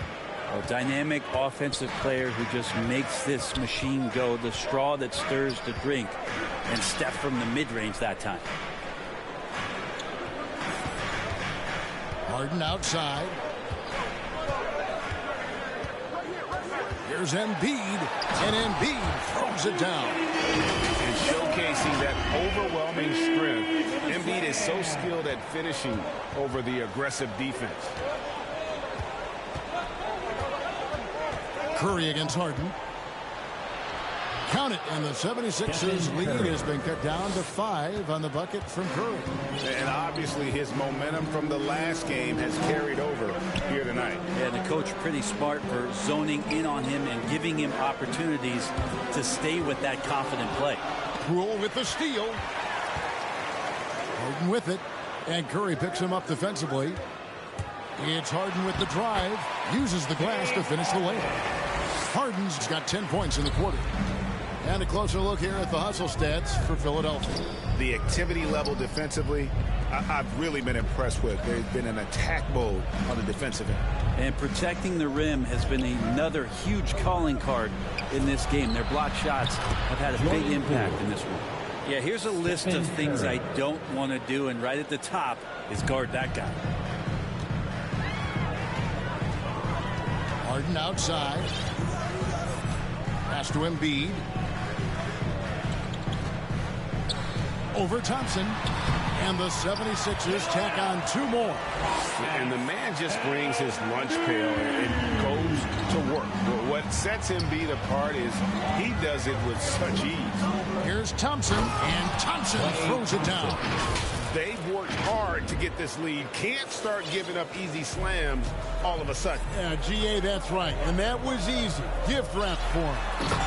A dynamic offensive player who just makes this machine go, the straw that stirs the drink, and Steph from the mid-range that time. Harden outside. Here's Embiid, and Embiid throws it down. And showcasing that overwhelming strength. Embiid is so skilled at finishing over the aggressive defense. Curry against Harden. Count it, and the 76ers lead has been cut down to 5 on the bucket from Curry. And obviously his momentum from the last game has carried over here tonight. Yeah, the coach pretty smart for zoning in on him and giving him opportunities to stay with that confident play. Poole with the steal. Harden with it, and Curry picks him up defensively. It's Harden with the drive, uses the glass to finish the layup. Harden's got 10 points in the quarter. And a closer look here at the hustle stats for Philadelphia. The activity level defensively, I've really been impressed with. There's been an attack mode on the defensive end. And protecting the rim has been another huge calling card in this game. Their block shots have had a big impact in this one. Yeah, here's a list of things I don't want to do, and right at the top is guard that guy. Harden outside. Pass to Embiid. Over Thompson. And the 76ers tack on 2 more. And the man just brings his lunch pail and goes to work. But what sets Embiid apart is he does it with such ease. Here's Thompson, and Thompson throws it down. They've worked hard to get this lead. Can't start giving up easy slams all of a sudden. Yeah, GA, that's right. And that was easy. Gift wrap for him.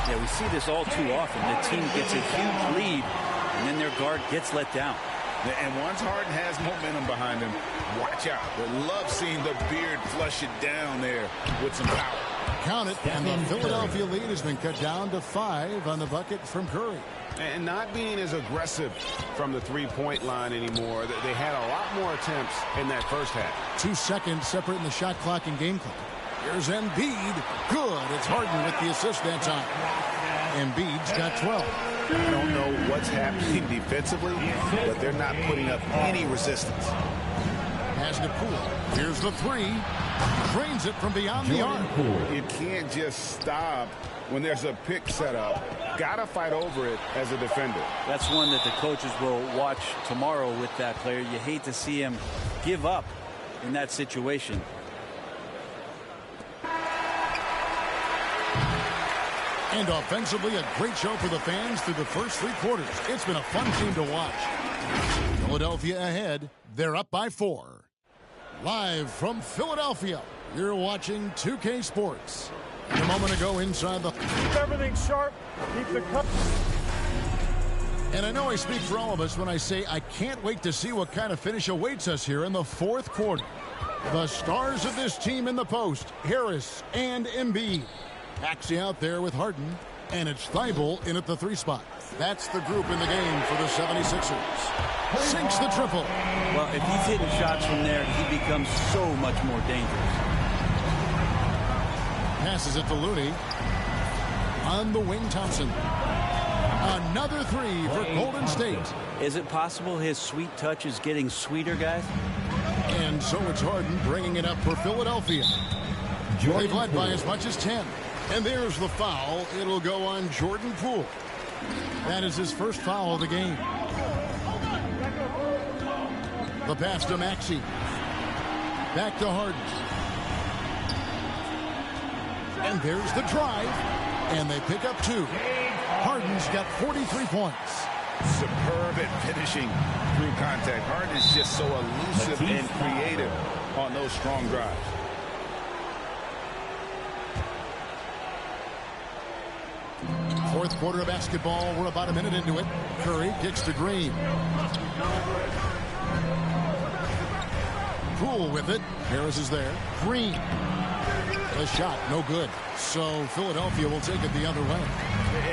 Yeah, we see this all too often. The team gets a huge lead, And then their guard gets let down. And once Harden has momentum behind him, watch out. They love seeing the beard flush it down there with some power. Count it, and the Philadelphia lead has been cut down to 5 on the bucket from Curry. And not being as aggressive from the three-point line anymore. They had a lot more attempts in that first half. 2 seconds separating the shot clock and game clock. Here's Embiid. Good. It's Harden with the assist that time. Embiid's got 12. I don't know what's happening defensively, but they're not putting up any resistance. Has the Poole. Here's the 3. Drains it from beyond the arc. You can't just stop when there's a pick set up. Gotta fight over it as a defender. That's one that the coaches will watch tomorrow with that player. You hate to see him give up in that situation. And offensively, a great show for the fans through the first 3 quarters. It's been a fun team to watch. Philadelphia ahead. They're up by 4. Live from Philadelphia, you're watching 2K Sports. And a moment ago inside the... Keep everything sharp. Keep the cup. And I know I speak for all of us when I say I can't wait to see what kind of finish awaits us here in the 4th quarter. The stars of this team in the post, Harris and Embiid. Maxey out there with Harden, and it's Thibault in at the 3 spot. That's the group in the game for the 76ers. Sinks the triple. Well, if he's hitting shots from there, he becomes so much more dangerous. Passes it to Looney. On the wing, Thompson. Another 3 for Golden State. Is it possible his sweet touch is getting sweeter, guys? And so it's Harden bringing it up for Philadelphia. They've led by as much as 10. And there's the foul. It'll go on Jordan Poole. That is his first foul of the game. The pass to Maxey. Back to Harden. And there's the drive. And they pick up 2. Harden's got 43 points. Superb at finishing through contact. Harden is just so elusive and creative on those strong drives. Fourth quarter of basketball. We're about a minute into it. Curry kicks to Green. Poole with it. Harris is there. Green. The shot, no good. So Philadelphia will take it the other way.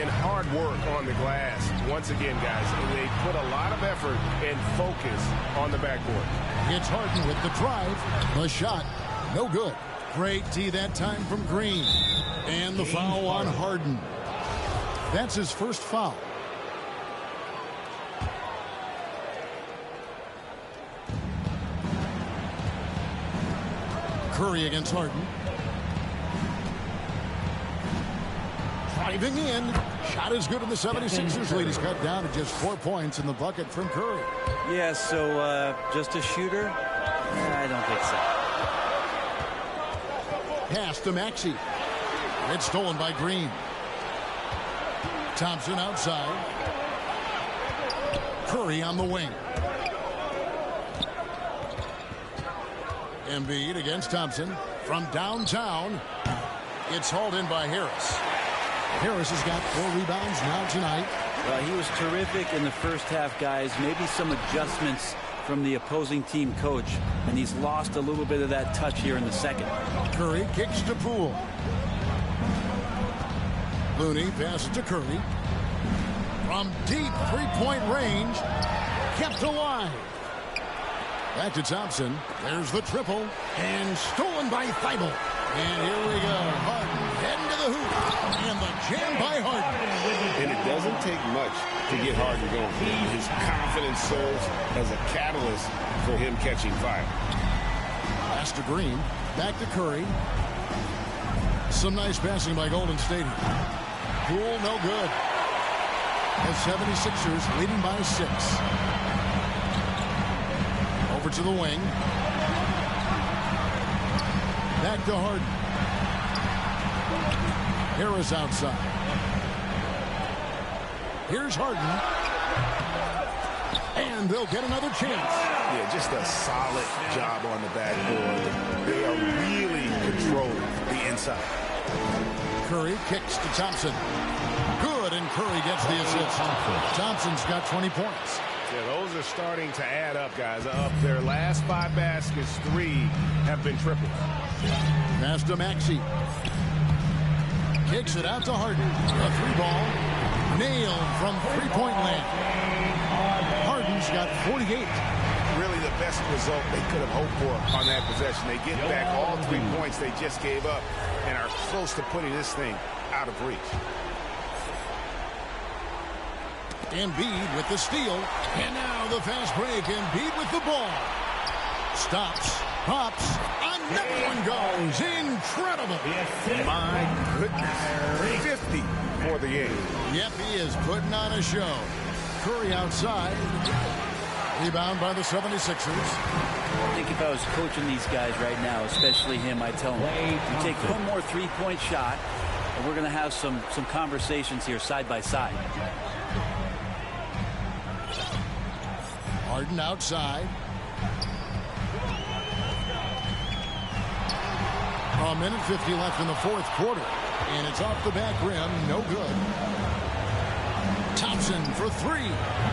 And hard work on the glass. Once again, guys, they put a lot of effort and focus on the backboard. It's Harden with the drive. The shot, no good. Great D that time from Green. And the foul on Harden. That's his first foul. Curry against Harden. Driving in. Shot is good, and the 76ers lead is cut down to just 4 points in the bucket from Curry. Yeah, so just a shooter? I don't think so. Pass to Maxey. It's stolen by Green. Thompson outside. Curry on the wing. Embiid against Thompson. From downtown, it's hauled in by Harris. Harris has got 4 rebounds now tonight. Well, he was terrific in the first half, guys. Maybe some adjustments from the opposing team coach, and he's lost a little bit of that touch here in the second. Curry kicks to Poole. Looney passes to Curry. From deep three-point range, kept alive. Back to Thompson. There's the triple. And stolen by Thibault. And here we go. Harden heading to the hoop. And the jam by Harden. And it doesn't take much to get Harden going. His confidence serves as a catalyst for him catching fire. Pass to Green. Back to Curry. Some nice passing by Golden State. Poole, no good. The 76ers leading by 6. Over to the wing. Back to Harden. Harris outside. Here's Harden. And they'll get another chance. Yeah, just a solid job on the backboard. They are really controlling the inside. Curry kicks to Thompson. Good, and Curry gets the assist. Thompson's got 20 points. Yeah, those are starting to add up, guys. Of their last 5 baskets, 3 have been triples. Pass to Maxey. Kicks it out to Harden. A 3-ball. Nailed from three-point land. Harden's got 48. Really the best result they could have hoped for on that possession. They get back all 3 points they just gave up and are close to putting this thing out of reach. Embiid with the steal. And now the fast break. Embiid with the ball. Stops. Pops. Another one goes. Incredible. My goodness. 50 for the game. Yep, he is putting on a show. Curry outside. Rebound by the 76ers. I think if I was coaching these guys right now, especially him, I'd tell him, you take one more three-point shot, and we're going to have some conversations here side by side. Harden outside. A minute 50 left in the fourth quarter. And it's off the back rim. No good. Thompson for 3.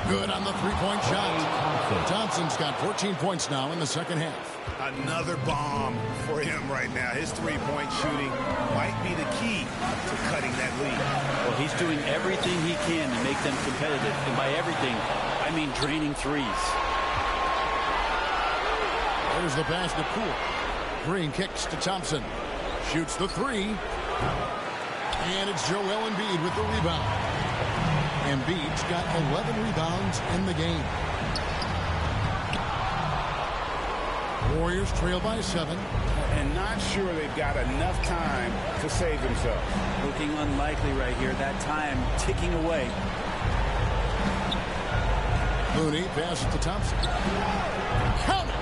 Good on the three-point shot. Thompson's got 14 points now in the second half. Another bomb for him right now. His three-point shooting might be the key to cutting that lead. Well, he's doing everything he can to make them competitive. And by everything, I mean draining threes. There's the pass to Poole. Green kicks to Thompson. Shoots the 3. And it's Joel Embiid with the rebound. Embiid's got 11 rebounds in the game. Warriors trail by 7. And not sure they've got enough time to save themselves. Looking unlikely right here. That time ticking away. Looney passes to Thompson. Count it!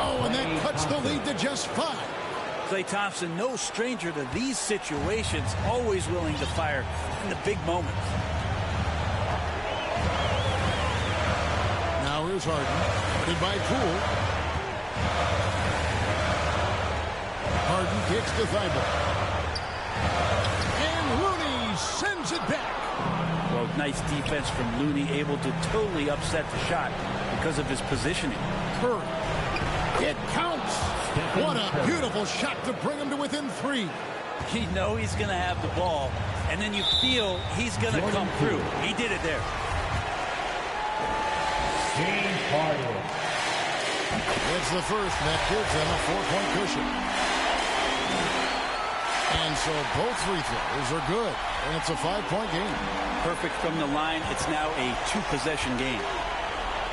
Oh, and that cuts the lead to just 5. Klay Thompson, no stranger to these situations, always willing to fire in the big moments. Now here's Harden. Guarded by Poole. Harden kicks to Thibault. And Looney sends it back. Well, nice defense from Looney, able to totally upset the shot because of his positioning. Curry. It counts. What a beautiful shot to bring him to within 3. You know he's going to have the ball, and then you feel he's going to come through. He did it there. It's the first, and that gives them a 4-point cushion. And so both free throws are good, and it's a 5-point game. Perfect from the line. It's now a 2-possession game.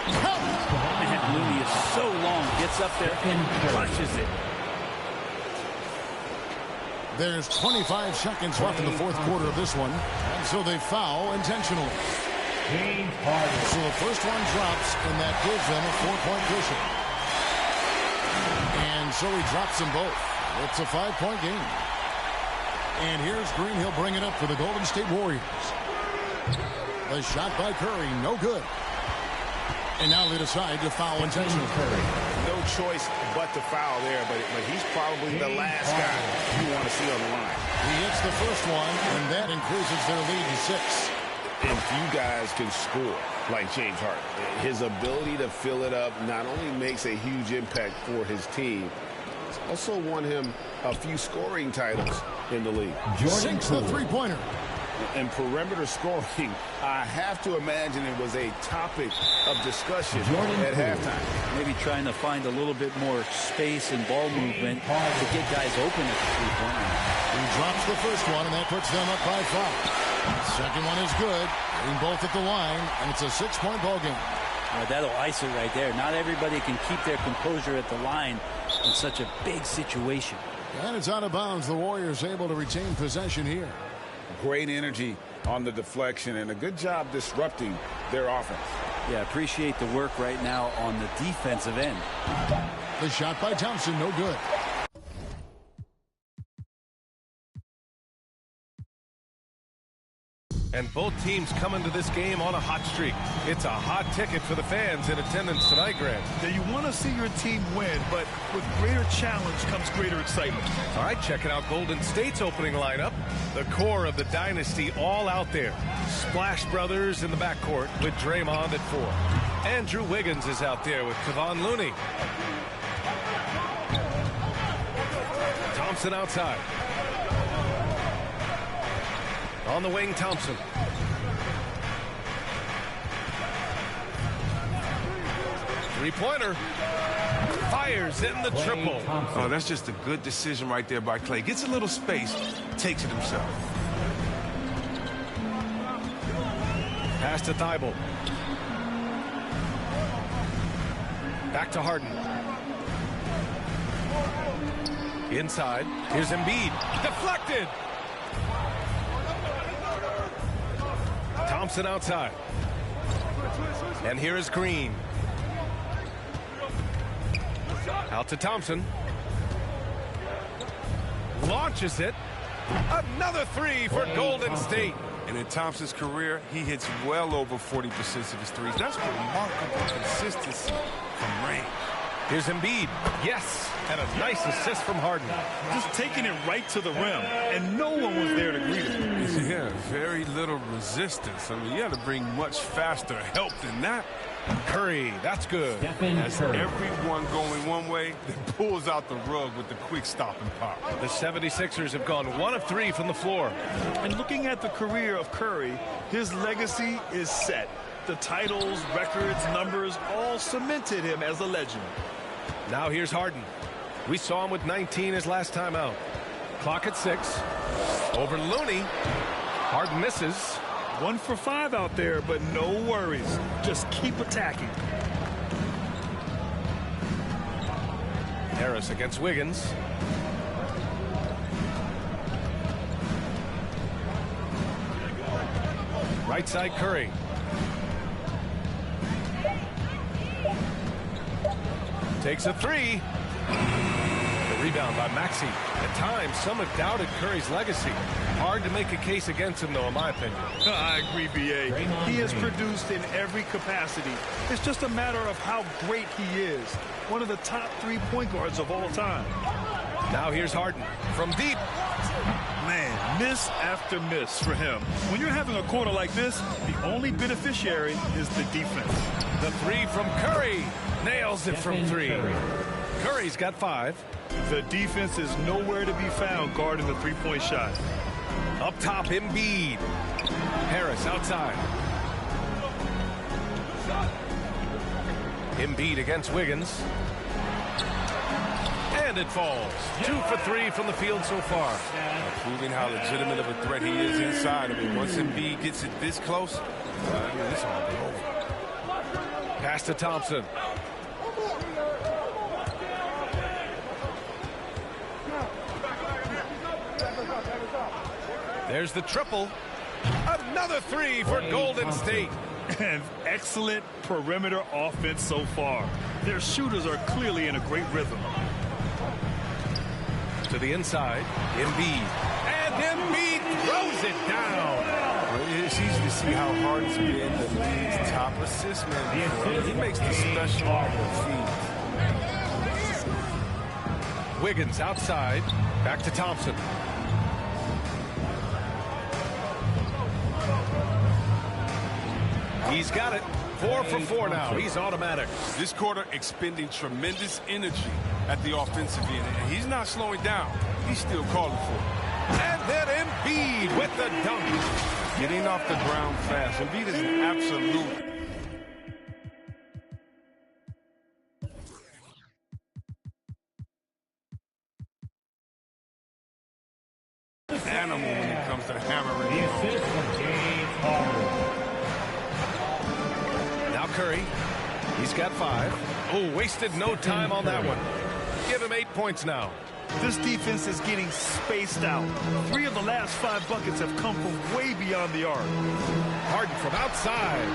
Man, Looney is so long, gets up there and crushes it. There's 25 seconds left in the fourth quarter of this one, and so they foul intentionally. So the first one drops, and that gives them a 4-point cushion. And so he drops them both. It's a 5-point game. And here's Green. He'll bring it up for the Golden State Warriors. The shot by Curry, no good. And now they decide to foul intentionally. No choice but to foul there, but he's probably the last guy you want to see on the line. He hits the first one, and that increases their lead to 6. If you guys can score like James Harden, his ability to fill it up not only makes a huge impact for his team, it's also won him a few scoring titles in the league. Sinks the three-pointer. And perimeter scoring, I have to imagine it was a topic of discussion at halftime. Maybe trying to find a little bit more space and ball movement to get guys open at the three-point line. He drops the first one, and that puts them up by 5. Second one is good. Getting both at the line, and it's a 6-point ball game. That'll ice it right there. Not everybody can keep their composure at the line in such a big situation. And it's out of bounds. The Warriors able to retain possession here. Great energy on the deflection and a good job disrupting their offense. Yeah, appreciate the work right now on the defensive end. The shot by Thompson, no good. And Both teams coming to this game on a hot streak. It's a hot ticket for the fans in attendance tonight, Grant. Now, you want to see your team win, but with greater challenge comes greater excitement. All right, checking out Golden State's opening lineup. The core of the dynasty all out there. Splash Brothers in the backcourt with Draymond at 4. Andrew Wiggins is out there with Kevon Looney. Thompson outside. On the wing, Thompson. Three-pointer. Fires in the triple. Oh, that's just a good decision right there by Clay. Gets a little space, takes it himself. Pass to Thibault. Back to Harden. Inside. Here's Embiid. Deflected. Thompson outside. And here is Green. Out to Thompson. Launches it. Another three for Golden State. And in Thompson's career, he hits well over 40% of his threes. That's remarkable consistency from range. Here's Embiid. Yes. And a nice assist from Harden. Just taking it right to the rim, and no one was there to greet him. Yeah, very little resistance. I mean, you had to bring much faster help than that. Curry, that's good. As everyone going one way, then pulls out the rug with the quick stop and pop. The 76ers have gone 1 of 3 from the floor. And looking at the career of Curry, his legacy is set. The titles, records, numbers all cemented him as a legend. Now here's Harden. We saw him with 19 his last time out. Clock at 6. Over Looney. Harden misses. 1 for 5 out there, but no worries. Just keep attacking. Harris against Wiggins. Right side Curry. Takes a 3. The rebound by Maxey. At times, some have doubted Curry's legacy. Hard to make a case against him, though, in my opinion. I agree, B.A. He has produced in every capacity. It's just a matter of how great he is. One of the top 3 point guards of all time. Now here's Harden from deep. Man, miss after miss for him. When you're having a quarter like this, the only beneficiary is the defense. The 3 from Curry. Nails it from 3. Curry's got 5. The defense is nowhere to be found guarding the 3-point shot. Up top, Embiid. Harris outside. Embiid against Wiggins. And it falls. 2 for 3 from the field so far. Proving how legitimate of a threat he is inside. I mean, once Embiid gets it this close, it's all over. Pass to Thompson. There's the triple. Another 3 for Golden State. And excellent perimeter offense so far. Their shooters are clearly in a great rhythm. To the inside, Embiid. And Embiid throws it down. Well, it's easy to see how Harden's been the league's top assist man. He makes the special feed. Wiggins outside. Back to Thompson. He's got it. 4 for 4 now. He's automatic. This quarter expending tremendous energy at the offensive end. And he's not slowing down. He's still calling for it. And then Embiid with the dunk. Getting off the ground fast. Embiid is an absolute animal when it comes to hammering. Now Curry. He's got 5. Oh, wasted no time on that one. Give him 8 points now. This defense is getting spaced out. 3 of the last 5 buckets have come from way beyond the arc. Harden from outside.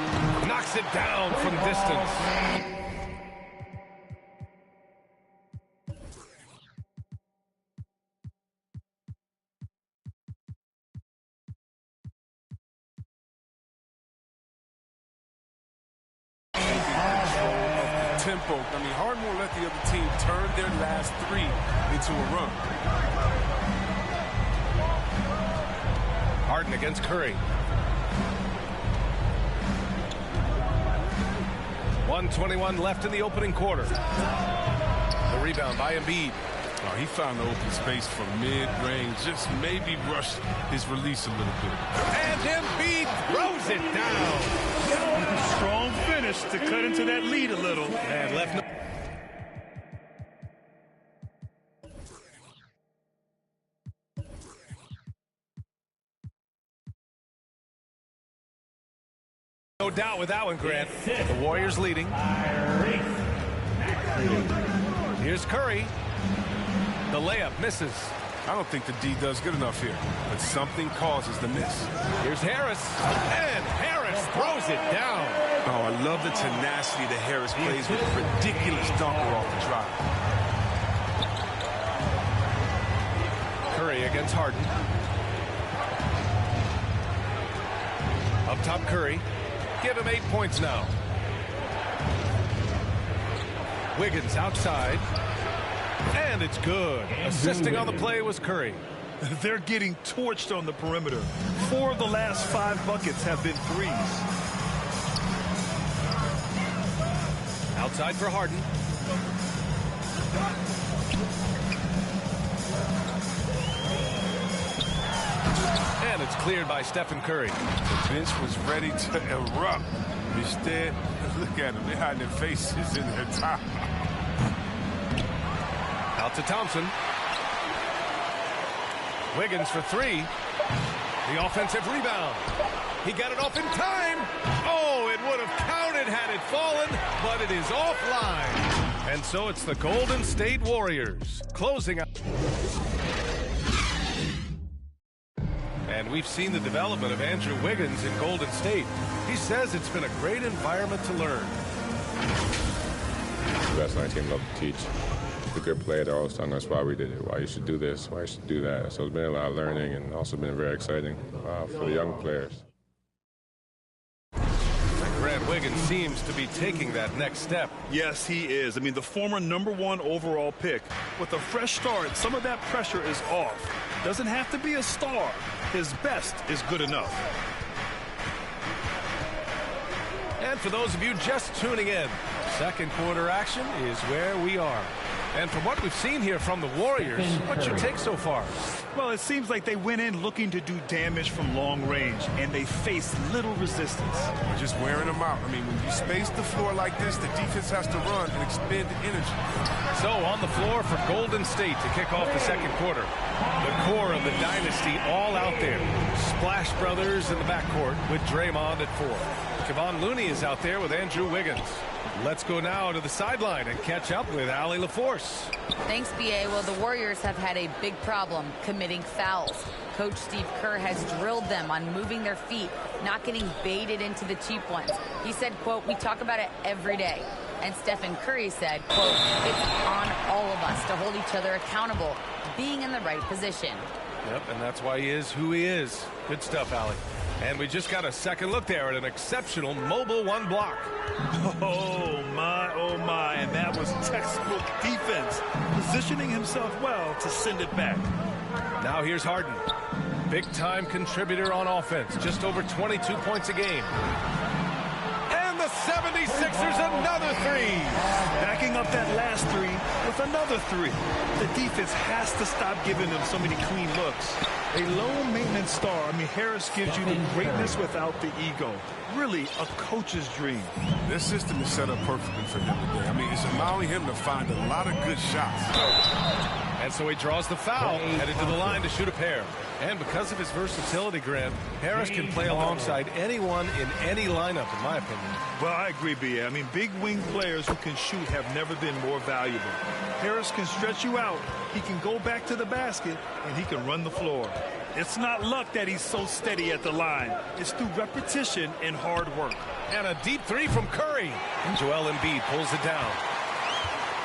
Knocks it down from distance. tempo. I mean, Harden will let the other team turn their last 3 into a run. Harden against Curry. 1:21 left in the opening quarter. The rebound by Embiid. Oh, he found the open space from mid-range. Just maybe rush his release a little bit. And Embiid throws it down. Strong finish to cut into that lead a little. And left no doubt with that one, Grant. The Warriors leading. Here's Curry. The layup misses. I don't think the D does good enough here, but something causes the miss. Here's Harris. And Harris throws it down. Oh, I love the tenacity that Harris plays with. Ridiculous dunker off the drive. Curry against Harden. Up top, Curry. Give him 8 points now. Wiggins outside. And it's good. Assisting on the play was Curry. They're getting torched on the perimeter. 4 of the last 5 buckets have been threes. Outside for Harden. And it's cleared by Stephen Curry. The bench was ready to erupt. Instead, look at them. They're hiding their faces in their top. Out to Thompson. Wiggins for 3. The offensive rebound. He got it off in time. Oh, it would have counted had it fallen, but it is offline. And so it's the Golden State Warriors closing out. And we've seen the development of Andrew Wiggins in Golden State. He says it's been a great environment to learn. The best on our team love to teach. The good player, they're always telling us why we did it, why you should do this, why you should do that. So it's been a lot of learning and also been very exciting for the young players. Grant Wiggins seems to be taking that next step. Yes, he is. I mean, the former #1 overall pick. With a fresh start, some of that pressure is off. Doesn't have to be a star. His best is good enough. And for those of you just tuning in, second quarter action is where we are. And from what we've seen here from the Warriors, what's your take so far? Well, it seems like they went in looking to do damage from long range, and they faced little resistance. We're just wearing them out. I mean, when you space the floor like this, the defense has to run and expend energy. So on the floor for Golden State to kick off the second quarter. The core of the dynasty all out there. Splash Brothers in the backcourt with Draymond at 4. Kevon Looney is out there with Andrew Wiggins. Let's go now to the sideline and catch up with Allie LaForce. Thanks, B.A. Well, the Warriors have had a big problem committing fouls. Coach Steve Kerr has drilled them on moving their feet, not getting baited into the cheap ones. He said, quote, "We talk about it every day." And Stephen Curry said, quote, "It's on all of us to hold each other accountable, being in the right position." Yep, and that's why he is who he is. Good stuff, Allie. And we just got a second look there at an exceptional mobile 1 block. Oh, my, and that was textbook defense. Positioning himself well to send it back. Now here's Harden. Big-time contributor on offense. Just over 22 points a game. And the 76ers another 3. Backing up that last 3 with another 3. The defense has to stop giving them so many clean looks. A low-maintenance star. I mean, Harris gives you the greatness without the ego. Really a coach's dream. This system is set up perfectly for him today. I mean, it's allowing him to find a lot of good shots. And so he draws the foul, headed to the line to shoot a pair. And because of his versatility, Grant, Harris can play alongside anyone in any lineup, in my opinion. Well, I agree, B.A. I mean, big wing players who can shoot have never been more valuable. Harris can stretch you out, he can go back to the basket, and he can run the floor. It's not luck that he's so steady at the line. It's through repetition and hard work. And a deep 3 from Curry. And Joel Embiid pulls it down.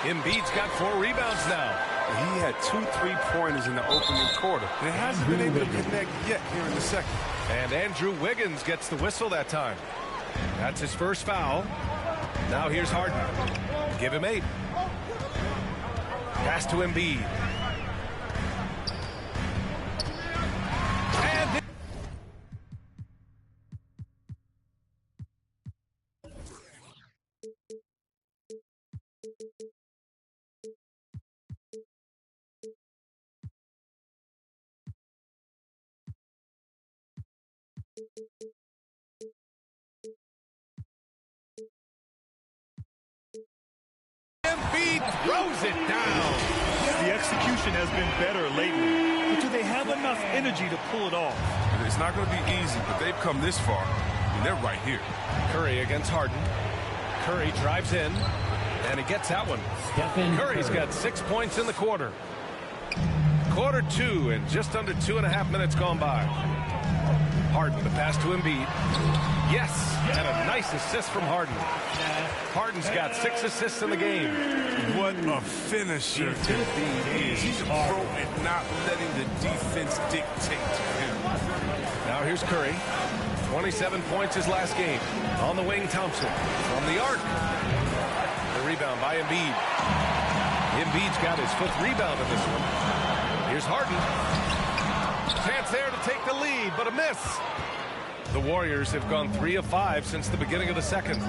Embiid's got 4 rebounds now. He had 2 3-pointers in the opening quarter. He hasn't been able to connect yet here in the second. And Andrew Wiggins gets the whistle that time. That's his first foul. Now here's Harden. Give him 8. Pass to Embiid. And Embiid throws it down. The execution has been better lately. But do they have enough energy to pull it off? It's not going to be easy, but they've come this far, and they're right here. Curry against Harden. Curry drives in, and he gets that one. Curry's got 6 points in the quarter. Quarter 2, and just under 2.5 minutes gone by. Harden, the pass to Embiid. Yes, and a nice assist from Harden. Harden's got 6 assists in the game. What a finisher Embiid is. He's a pro at not letting the defense dictate to him. Now here's Curry. 27 points his last game. On the wing, Thompson. From the arc. The rebound by Embiid. Embiid's got his 5th rebound in this one. Here's Harden. Chance there to take the lead, but a miss. The Warriors have gone 3 of 5 since the beginning of the second.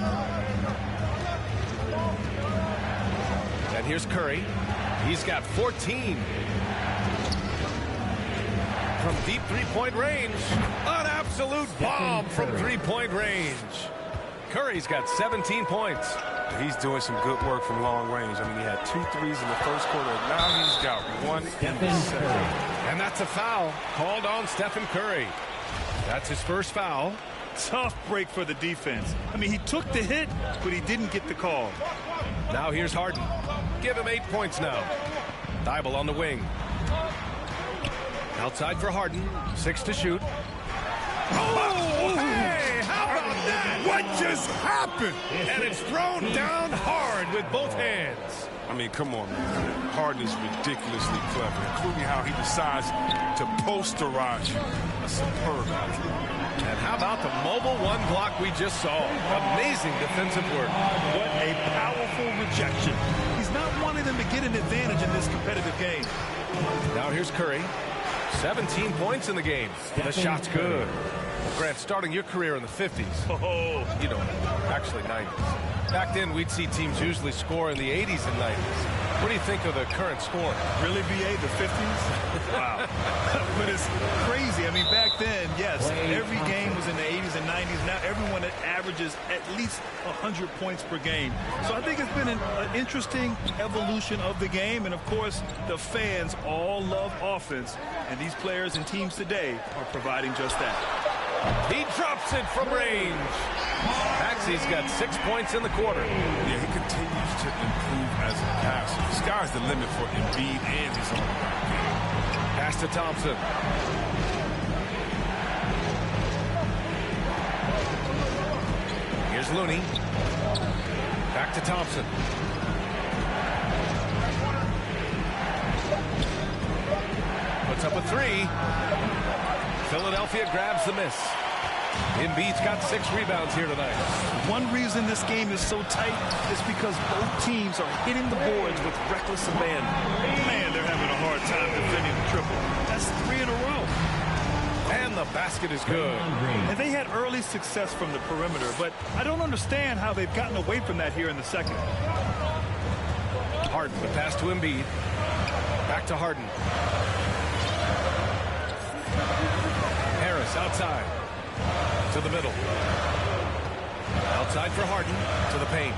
And here's Curry. He's got 14. From deep three-point range. An absolute bomb from three-point range. Curry's got 17 points. He's doing some good work from long range. I mean, he had 2 threes in the first quarter. Now he's got 1 in the second. And that's a foul called on Stephen Curry. That's his first foul. Tough break for the defense. I mean, he took the hit, but he didn't get the call. Now here's Harden. Give him 8 points now. Thibault on the wing. Outside for Harden. 6 to shoot. Oh, hey, how about that? What just happened? And it's thrown down hard with both hands. I mean, come on, man. Harden is ridiculously clever, including how he decides to posterize you. A superb athlete. And how about the mobile 1 block we just saw? Amazing defensive work. What a powerful rejection. He's not wanting them to get an advantage in this competitive game. Now here's Curry. 17 points in the game. The shot's good. Grant, starting your career in the 50s. Oh, you know, actually 90s. Back then, we'd see teams usually score in the 80s and 90s. What do you think of the current score? Really, BA, the 50s? Wow. But it's crazy. I mean, back then, yes, every game was in the 80s and 90s. Now everyone averages at least 100 points per game. So I think it's been an interesting evolution of the game. And, of course, the fans all love offense. And these players and teams today are providing just that. He drops it from range. Maxey's got 6 points in the quarter. Yeah, he continues to improve as a passer. The sky's the limit for Embiid and his own game. Pass to Thompson. Here's Looney. Back to Thompson. Puts up a 3. Philadelphia grabs the miss. Embiid's got 6 rebounds here tonight. One reason this game is so tight is because both teams are hitting the boards with reckless abandon. Man, they're having a hard time defending the triple. That's 3 in a row. And the basket is good. And they had early success from the perimeter, but I don't understand how they've gotten away from that here in the second. Harden, the pass to Embiid. Back to Harden. Harris outside. To the middle. Outside for Harden. To the paint.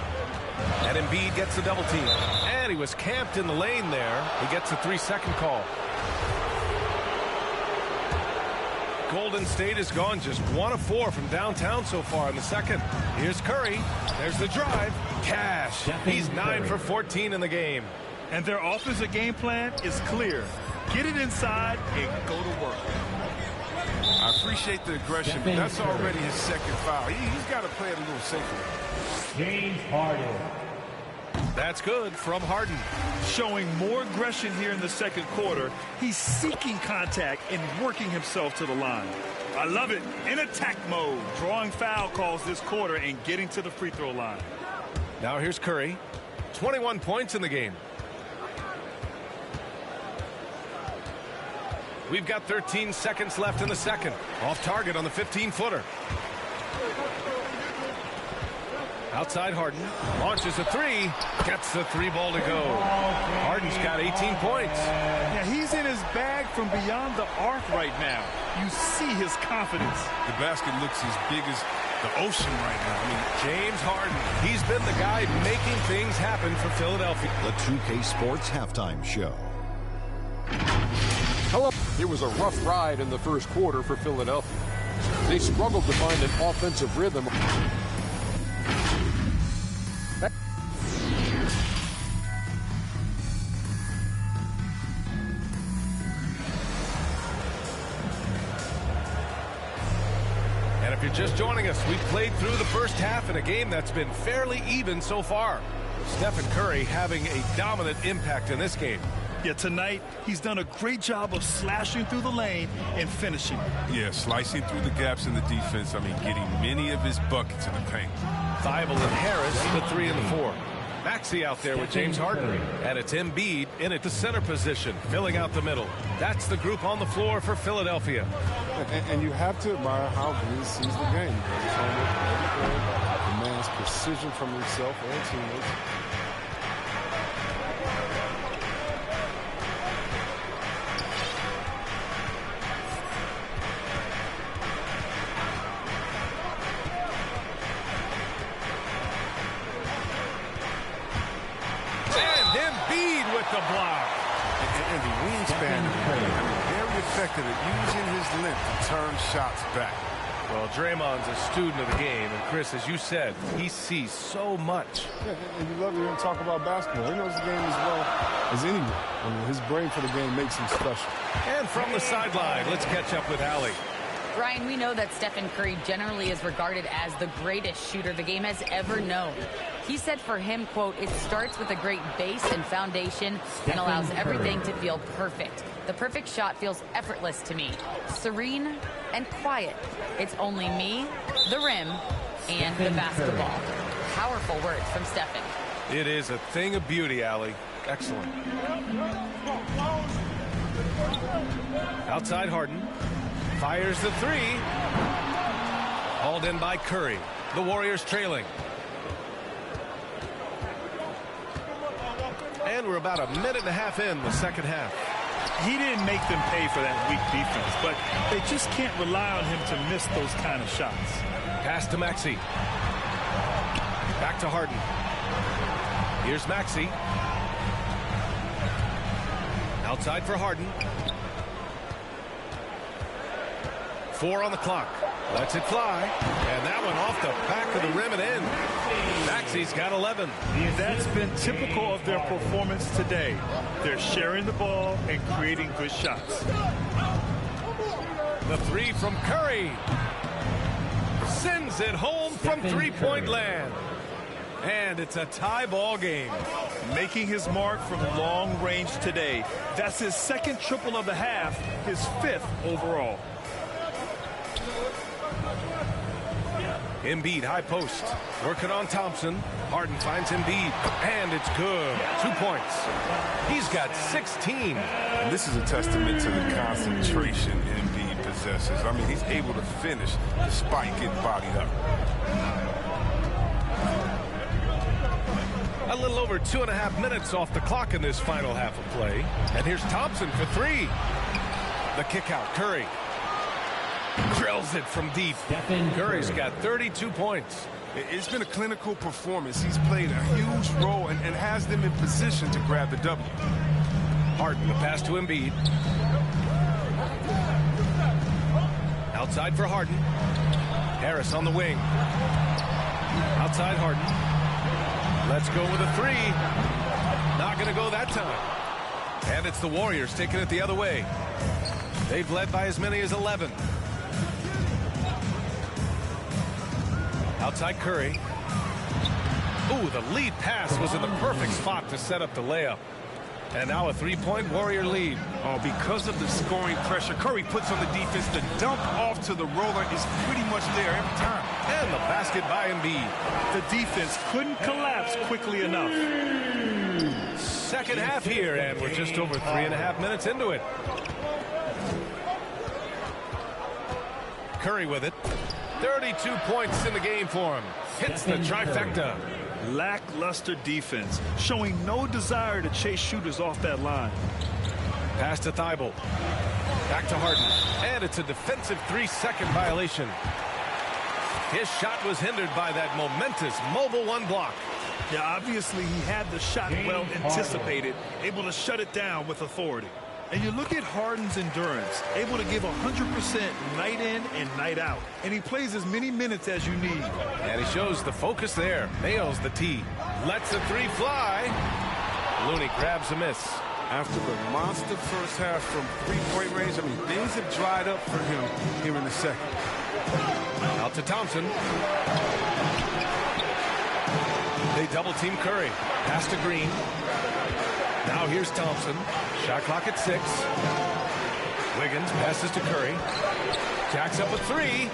And Embiid gets the double team. And he was camped in the lane there. He gets a 3-second call. Golden State has gone just 1 of 4 from downtown so far in the second. Here's Curry. There's the drive. Cash. He's 9 for 14 in the game. And their offensive game plan is clear. Get it inside and go to work. I appreciate the aggression, but that's already his second foul. He's got to play it a little safer. James Harden. That's good from Harden. Showing more aggression here in the second quarter. He's seeking contact and working himself to the line. I love it. In attack mode. Drawing foul calls this quarter and getting to the free throw line. Now here's Curry. 21 points in the game. We've got 13 seconds left in the second. Off target on the 15-footer. Outside Harden. Launches a three. Gets the three ball to go. Harden's got 18 points. Yeah, he's in his bag from beyond the arc right now. You see his confidence. The basket looks as big as the ocean right now. I mean, James Harden. He's been the guy making things happen for Philadelphia. The 2K Sports Halftime Show. Hello. It was a rough ride in the first quarter for Philadelphia. They struggled to find an offensive rhythm. And if you're just joining us, we played through the first half in a game that's been fairly even so far. Stephen Curry having a dominant impact in this game. Yeah, tonight he's done a great job of slashing through the lane and finishing. yeah, slicing through the gaps in the defense. I mean, getting many of his buckets in the paint. Thibault and Harris, the 3 and the 4. Maxey out there with James Harden. And it's Embiid in at the center position, filling out the middle. That's the group on the floor for Philadelphia. And you have to admire how Green sees the game. He's on it, demands precision from himself and teammates. The block. And the wingspan, very effective at using his length to turn shots back. Well, Draymond's a student of the game, and Chris, as you said, he sees so much. Yeah, and you love to hear him talk about basketball. He knows the game as well as anyone. I mean, his brain for the game makes him special. And from the sideline, let's catch up with Allie. Brian, we know that Stephen Curry generally is regarded as the greatest shooter the game has ever known. He said for him, quote, it starts with a great base and foundation and allows everything to feel perfect. The perfect shot feels effortless to me, serene and quiet. It's only me, the rim, and the basketball. Powerful words from Stephen. It is a thing of beauty, Allie. Excellent. Outside Harden. Fires the three. Hauled in by Curry. The Warriors trailing. And we're about a minute and a half in the second half. He didn't make them pay for that weak defense, but they just can't rely on him to miss those kind of shots. Pass to Maxey. Back to Harden. Here's Maxey. Outside for Harden. 4 on the clock. Lets it fly. And that one off the back of the rim and in. Maxey's got 11. That's been typical of their performance today. They're sharing the ball and creating good shots. The three from Curry. Sends it home from three-point land. And it's a tie ball game. Making his mark from long range today. That's his second triple of the half, his 5th overall. Embiid high post. Working on Thompson. Harden finds Embiid. And it's good. 2 points. He's got 16. And this is a testament to the concentration Embiid possesses. I mean, he's able to finish despite getting bodied up. A little over 2.5 minutes off the clock in this final half of play. And here's Thompson for 3. The kick out. Curry. Drills it from deep. Curry's got 32 points. It's been a clinical performance. He's played a huge role and has them in position to grab the W. Harden, the pass to Embiid. Outside for Harden. Harris on the wing. Outside Harden. Let's go with a 3. Not going to go that time. And it's the Warriors taking it the other way. They've led by as many as 11. Outside Curry. Ooh, the lead pass was in the perfect spot to set up the layup. And now a three-point Warrior lead. Oh, because of the scoring pressure Curry puts on the defense, the dump off to the roller is pretty much there every time. And the basket by Embiid. The defense couldn't collapse quickly enough. Second half here, and we're just over 3.5 minutes into it. Curry with it. 32 points in the game for him. Hits the trifecta. Lackluster defense, showing no desire to chase shooters off that line. Pass to Thibault. Back to Harden. And it's a defensive 3-second violation. His shot was hindered by that momentous mobile one block. Yeah, obviously he had the shot well anticipated, able to shut it down with authority. And you look at Harden's endurance, able to give 100% night in and night out. And he plays as many minutes as you need. And he shows the focus there. Nails the tee. Lets the three fly. Looney grabs a miss. After the monster first half from three-point range, I mean, things have dried up for him here in the second. Out to Thompson. They double-team Curry. Pass to Green. Now here's Thompson. Shot clock at 6. Wiggins passes to Curry. Jacks up a three.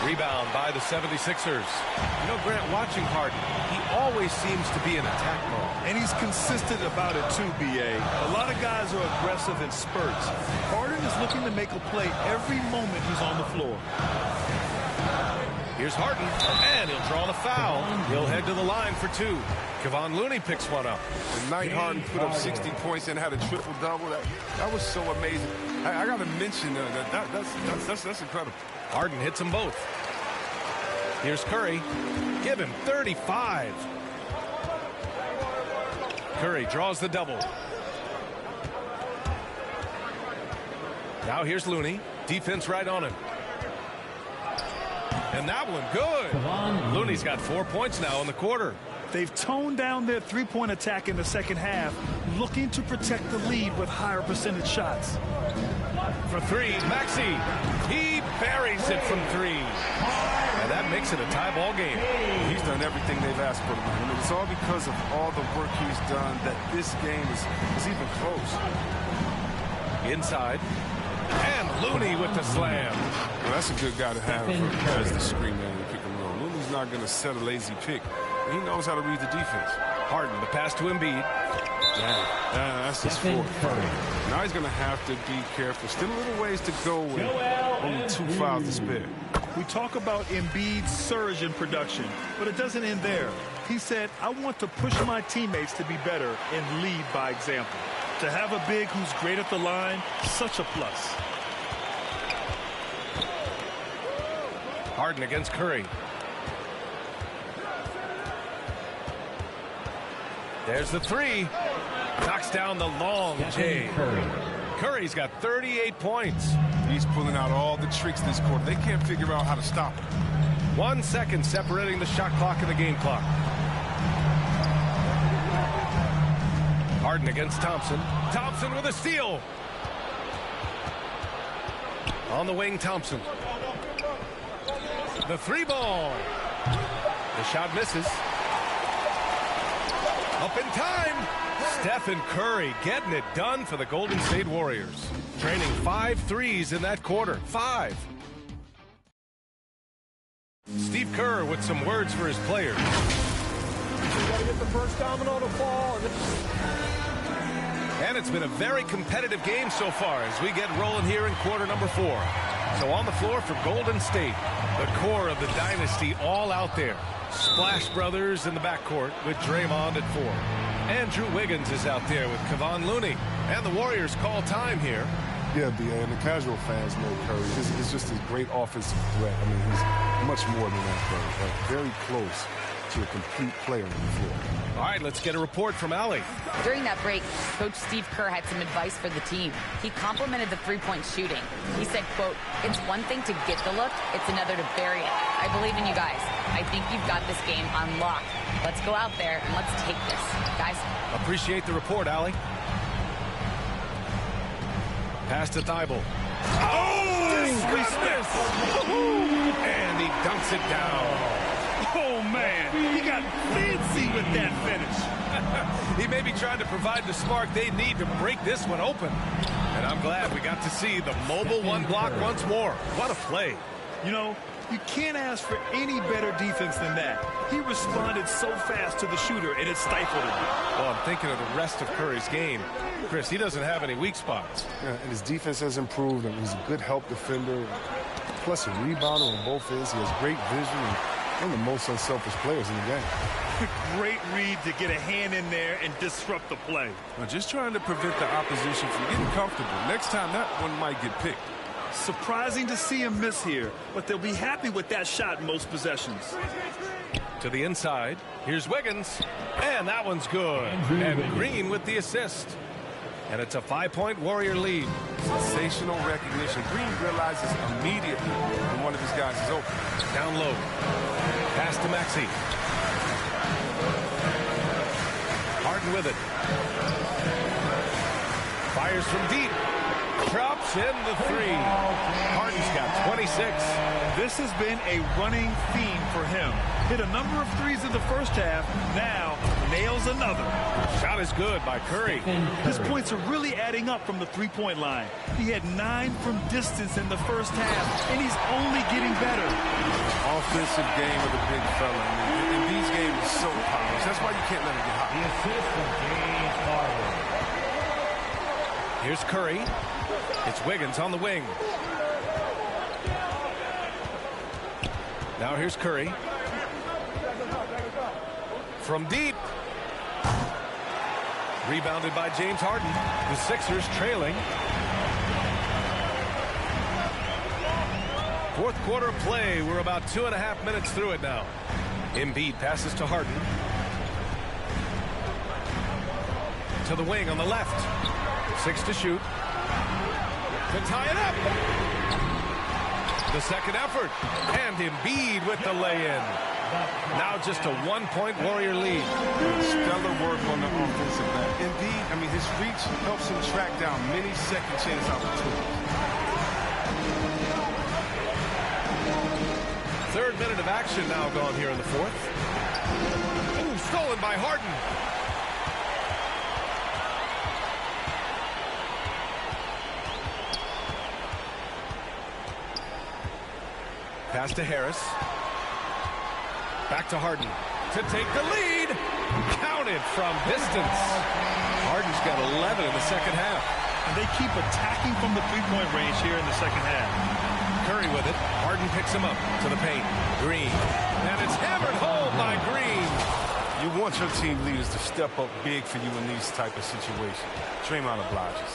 Rebound by the 76ers. You know, Grant, watching Harden, he always seems to be in attack mode. And he's consistent about it too, B.A. A lot of guys are aggressive in spurts. Harden is looking to make a play every moment he's on the floor. Here's Harden, and he'll draw the foul. He'll head to the line for 2. Kevon Looney picks one up. The night Harden put up 60 points and had a triple-double, that was so amazing. I got to mention that's incredible. Harden hits them both. Here's Curry. Give him 35. Curry draws the double. Now here's Looney. Defense right on him. And that one good. Looney's got 4 points now in the quarter. They've toned down their three-point attack in the second half, looking to protect the lead with higher percentage shots. For 3, Maxey. He buries it from 3. And that makes it a tie ball game. He's done everything they've asked for him. I mean, it's all because of all the work he's done that this game is even close. Inside. And Looney with the slam. Well, that's a good guy to have as the screen man in the pick and roll. Looney's not going to set a lazy pick. He knows how to read the defense. Harden, the pass to Embiid. That's his fourth. Now he's going to have to be careful. Still a little ways to go with only 2 fouls to spare. We talk about Embiid's surge in production, but it doesn't end there. He said, I want to push my teammates to be better and lead by example. To have a big who's great at the line, such a plus. Harden against Curry. There's the 3. Knocks down the long J. Curry's got 38 points. He's pulling out all the tricks this quarter. They can't figure out how to stop him. 1 second separating the shot clock and the game clock. Harden against Thompson. Thompson with a steal. On the wing, Thompson. The 3 ball. The shot misses. Up in time. Stephen Curry getting it done for the Golden State Warriors. Training 5 threes in that quarter. 5. Steve Kerr with some words for his players. You got to get the first domino to fall. And it's been a very competitive game so far as we get rolling here in quarter number 4. So on the floor for Golden State, the core of the dynasty all out there. Splash Brothers in the backcourt with Draymond at 4. Andrew Wiggins is out there with Kevon Looney. And the Warriors call time here. Yeah, B.A., and the casual fans know Curry. He's just a great offensive threat. I mean, he's much more than that, though. Very close to a complete player on the floor. All right, let's get a report from Allie. During that break, Coach Steve Kerr had some advice for the team. He complimented the three-point shooting. He said, quote, it's one thing to get the look, it's another to bury it. I believe in you guys. I think you've got this game on lock. Let's go out there and let's take this. Guys. Appreciate the report, Allie. Pass to Thibault. Oh! Disrespect! And he dunks it down. Oh, man, he got fancy with that finish. He may be trying to provide the spark they need to break this one open. And I'm glad we got to see the mobile one block once more. What a play. You know, you can't ask for any better defense than that. He responded so fast to the shooter, and it stifled him. Well, I'm thinking of the rest of Curry's game. Chris, he doesn't have any weak spots. Yeah, and his defense has improved, and he's a good help defender. Plus a rebounder on both ends. He has great vision and one of the most unselfish players in the game. Great read to get a hand in there and disrupt the play. Well, just trying to prevent the opposition from getting comfortable. Next time, that one might get picked. Surprising to see him miss here, but they'll be happy with that shot in most possessions. To the inside. Here's Wiggins. And that one's good. And Green with the assist. And it's a 5-point Warrior lead. Sensational recognition. Green realizes immediately when one of his guys is open. Down low. Pass to Maxey. Harden with it. Fires from deep. Drops in the three. Harden's got 26. This has been a running theme for him. Hit a number of threes in the first half. Now nails another. Shot is good by Curry. His points are really adding up from the three-point line. He had 9 from distance in the first half, and he's only getting better. Offensive game of the big fella. And these games are so polished. That's why you can't let him get hot. The assist from James Harden. Here's Curry. It's Wiggins on the wing. Now here's Curry. From deep. Rebounded by James Harden. The Sixers trailing. Fourth quarter play. We're about 2.5 minutes through it now. Embiid passes to Harden. To the wing on the left. 6 to shoot. To tie it up. The second effort. And Embiid with the lay-in. Now just a 1-point Warrior lead. Stellar work on the offensive end. Indeed, I mean, his reach helps him track down many second chance opportunities. Third minute of action now gone here in the fourth. Ooh, stolen by Harden. Pass to Harris. Back to Harden to take the lead. Counted from distance. Harden's got 11 in the second half. And they keep attacking from the three-point range here in the second half. Curry with it. Harden picks him up to the paint. Green. And it's hammered home by Green. You want your team leaders to step up big for you in these type of situations. Draymond obliges.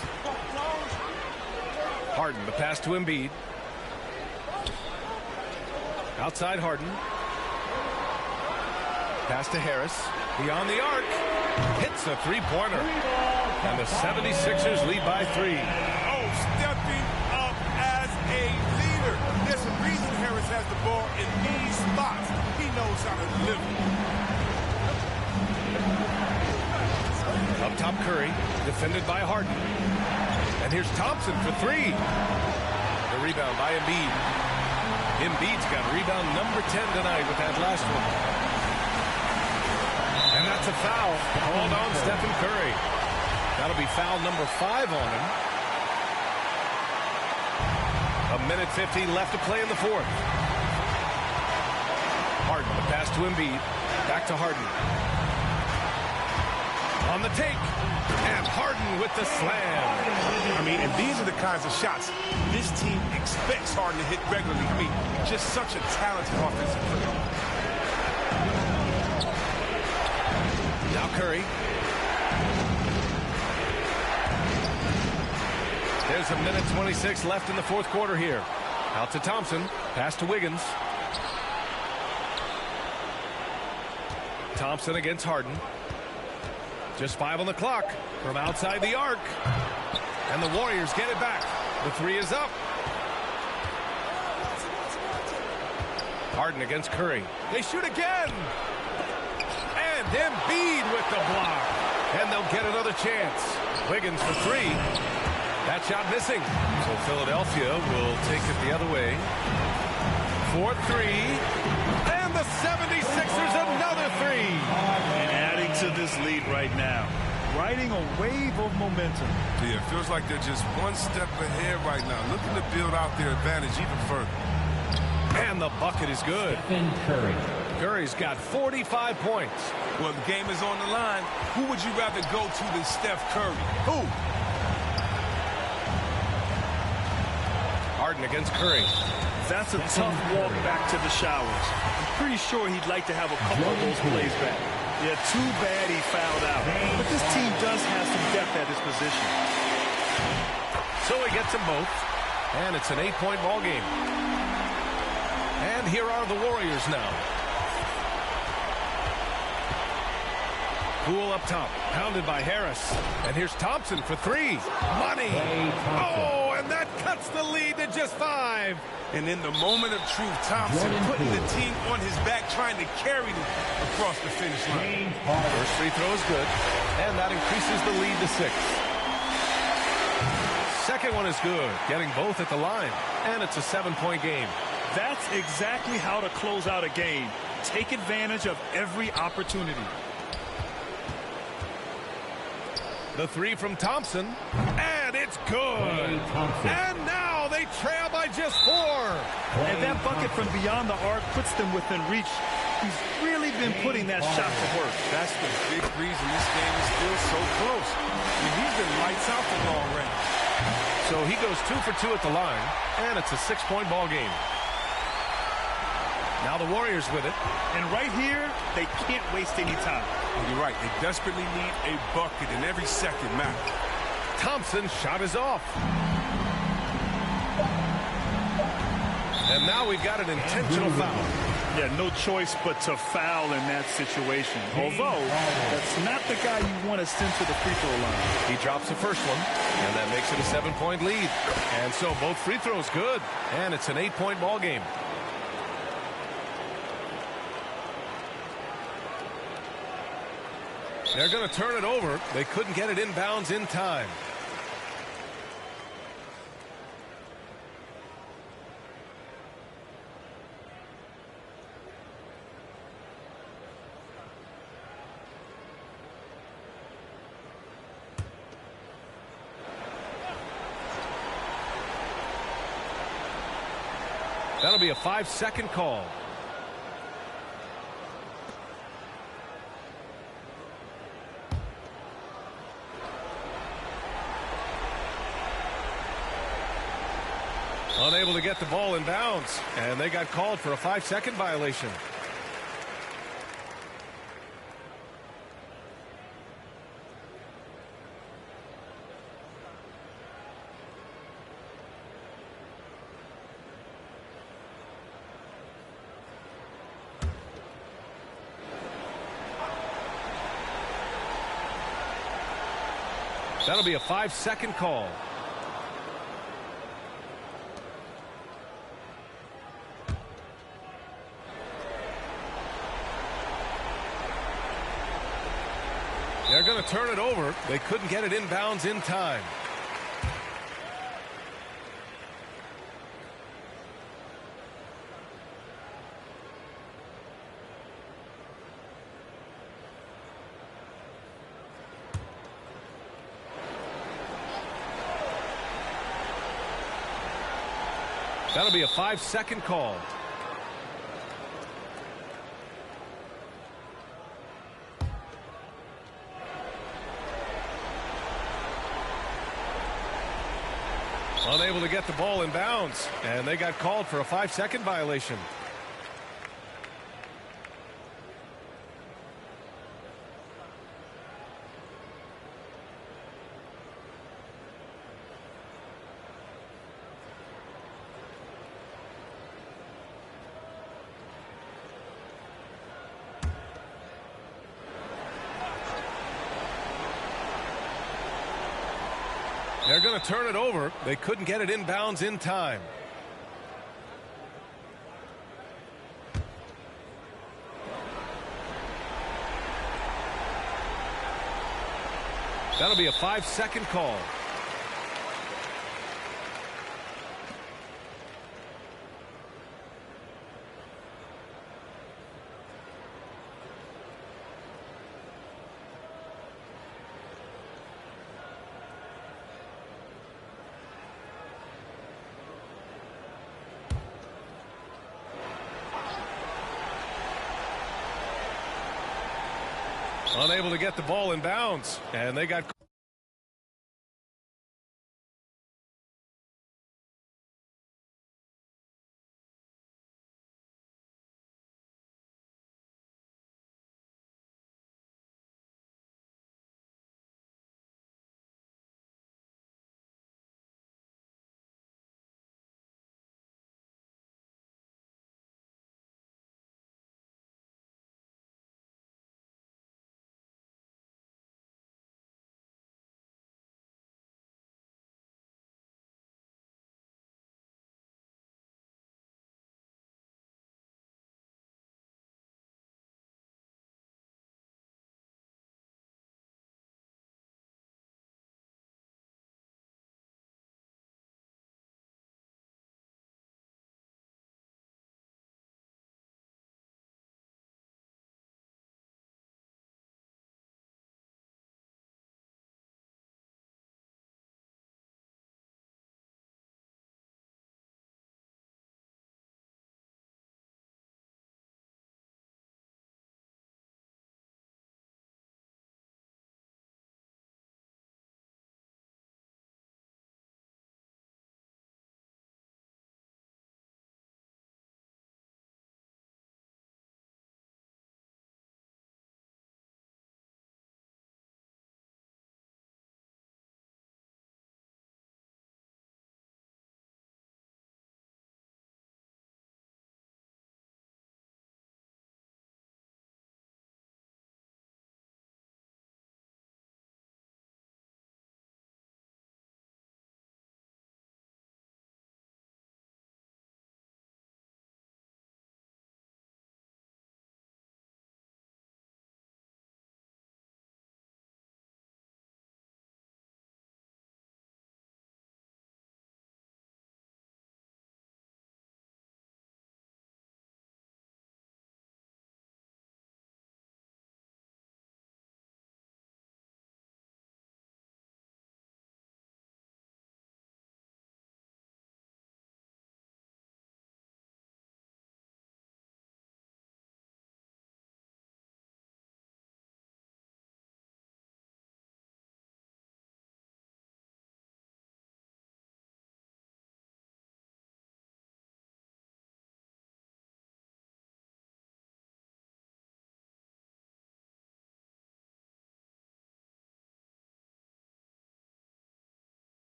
Harden, the pass to Embiid. Outside Harden. Pass to Harris. Beyond the arc. Hits a three-pointer. And the 76ers lead by 3. Oh, stepping up as a leader. There's a reason Harris has the ball in these spots. He knows how to deliver. Up top Curry. Defended by Harden. And here's Thompson for 3. The rebound by Embiid. Embiid's got rebound number 10 tonight with that last one. And that's a foul. Called on Stephen Curry. That'll be foul number 5 on him. 1:15 left to play in the fourth. Harden, the pass to Embiid. Back to Harden. On the take. And Harden with the slam. I mean, and these are the kinds of shots this team expects Harden to hit regularly. I mean, just such a talented offensive player. Now Curry. There's 1:26 left in the fourth quarter here. Out to Thompson. Pass to Wiggins. Thompson against Harden. Just 5 on the clock from outside the arc. And the Warriors get it back. The 3 is up. Harden against Curry. They shoot again. And Embiid with the block. And they'll get another chance. Wiggins for 3. That shot missing. So Philadelphia will take it the other way. 4-3. And the 76ers another three. And adding to this lead right now. Riding a wave of momentum. Yeah, it feels like they're just one step ahead right now, looking to build out their advantage even further. And the bucket is good. Stephen Curry. Curry's got 45 points. Well, the game is on the line. Who would you rather go to than Steph Curry? Who? Harden against Curry. That's a tough walk back to the showers. I'm pretty sure he'd like to have a couple of those plays back. Yeah, too bad he fouled out. But this team does have some depth at his position. So he gets them both. And it's an 8-point ball game. And here are the Warriors now. Poole up top, pounded by Harris. And here's Thompson for three. Money. Oh, and that cuts the lead to just 5. And in the moment of truth, Thompson putting the team on his back, trying to carry them across the finish line. First free throw is good, and that increases the lead to 6. Second one is good, getting both at the line, and it's a 7-point game. That's exactly how to close out a game. Take advantage of every opportunity. The three from Thompson, and it's good. And now they trail by just 4. And that bucket from beyond the arc puts them within reach. He's really been putting that shot to work. That's the big reason this game is still so close. I mean, he's been lights out for long range. So he goes 2 for 2 at the line, and it's a 6-point ball game. Now the Warriors with it. And right here, they can't waste any time. And you're right. They desperately need a bucket, and every second matters. Thompson's shot is off. And now we've got an intentional foul. Yeah, no choice but to foul in that situation. Although, that's not the guy you want to send to the free throw line. He drops the first one, and that makes it a 7-point lead. And so both free throws good, and it's an 8-point ball game. They're going to turn it over. They couldn't get it inbounds in time. That'll be a 5-second call. Unable to get the ball in bounds, and they got called for a 5-second violation. That'll be a 5-second call. They're going to turn it over. They couldn't get it inbounds in time. That'll be a 5-second call. Unable to get the ball in bounds, and they got called for a 5-second violation. They're going to turn it over. They couldn't get it inbounds in time. That'll be a 5-second call. Unable to get the ball in bounds. And they got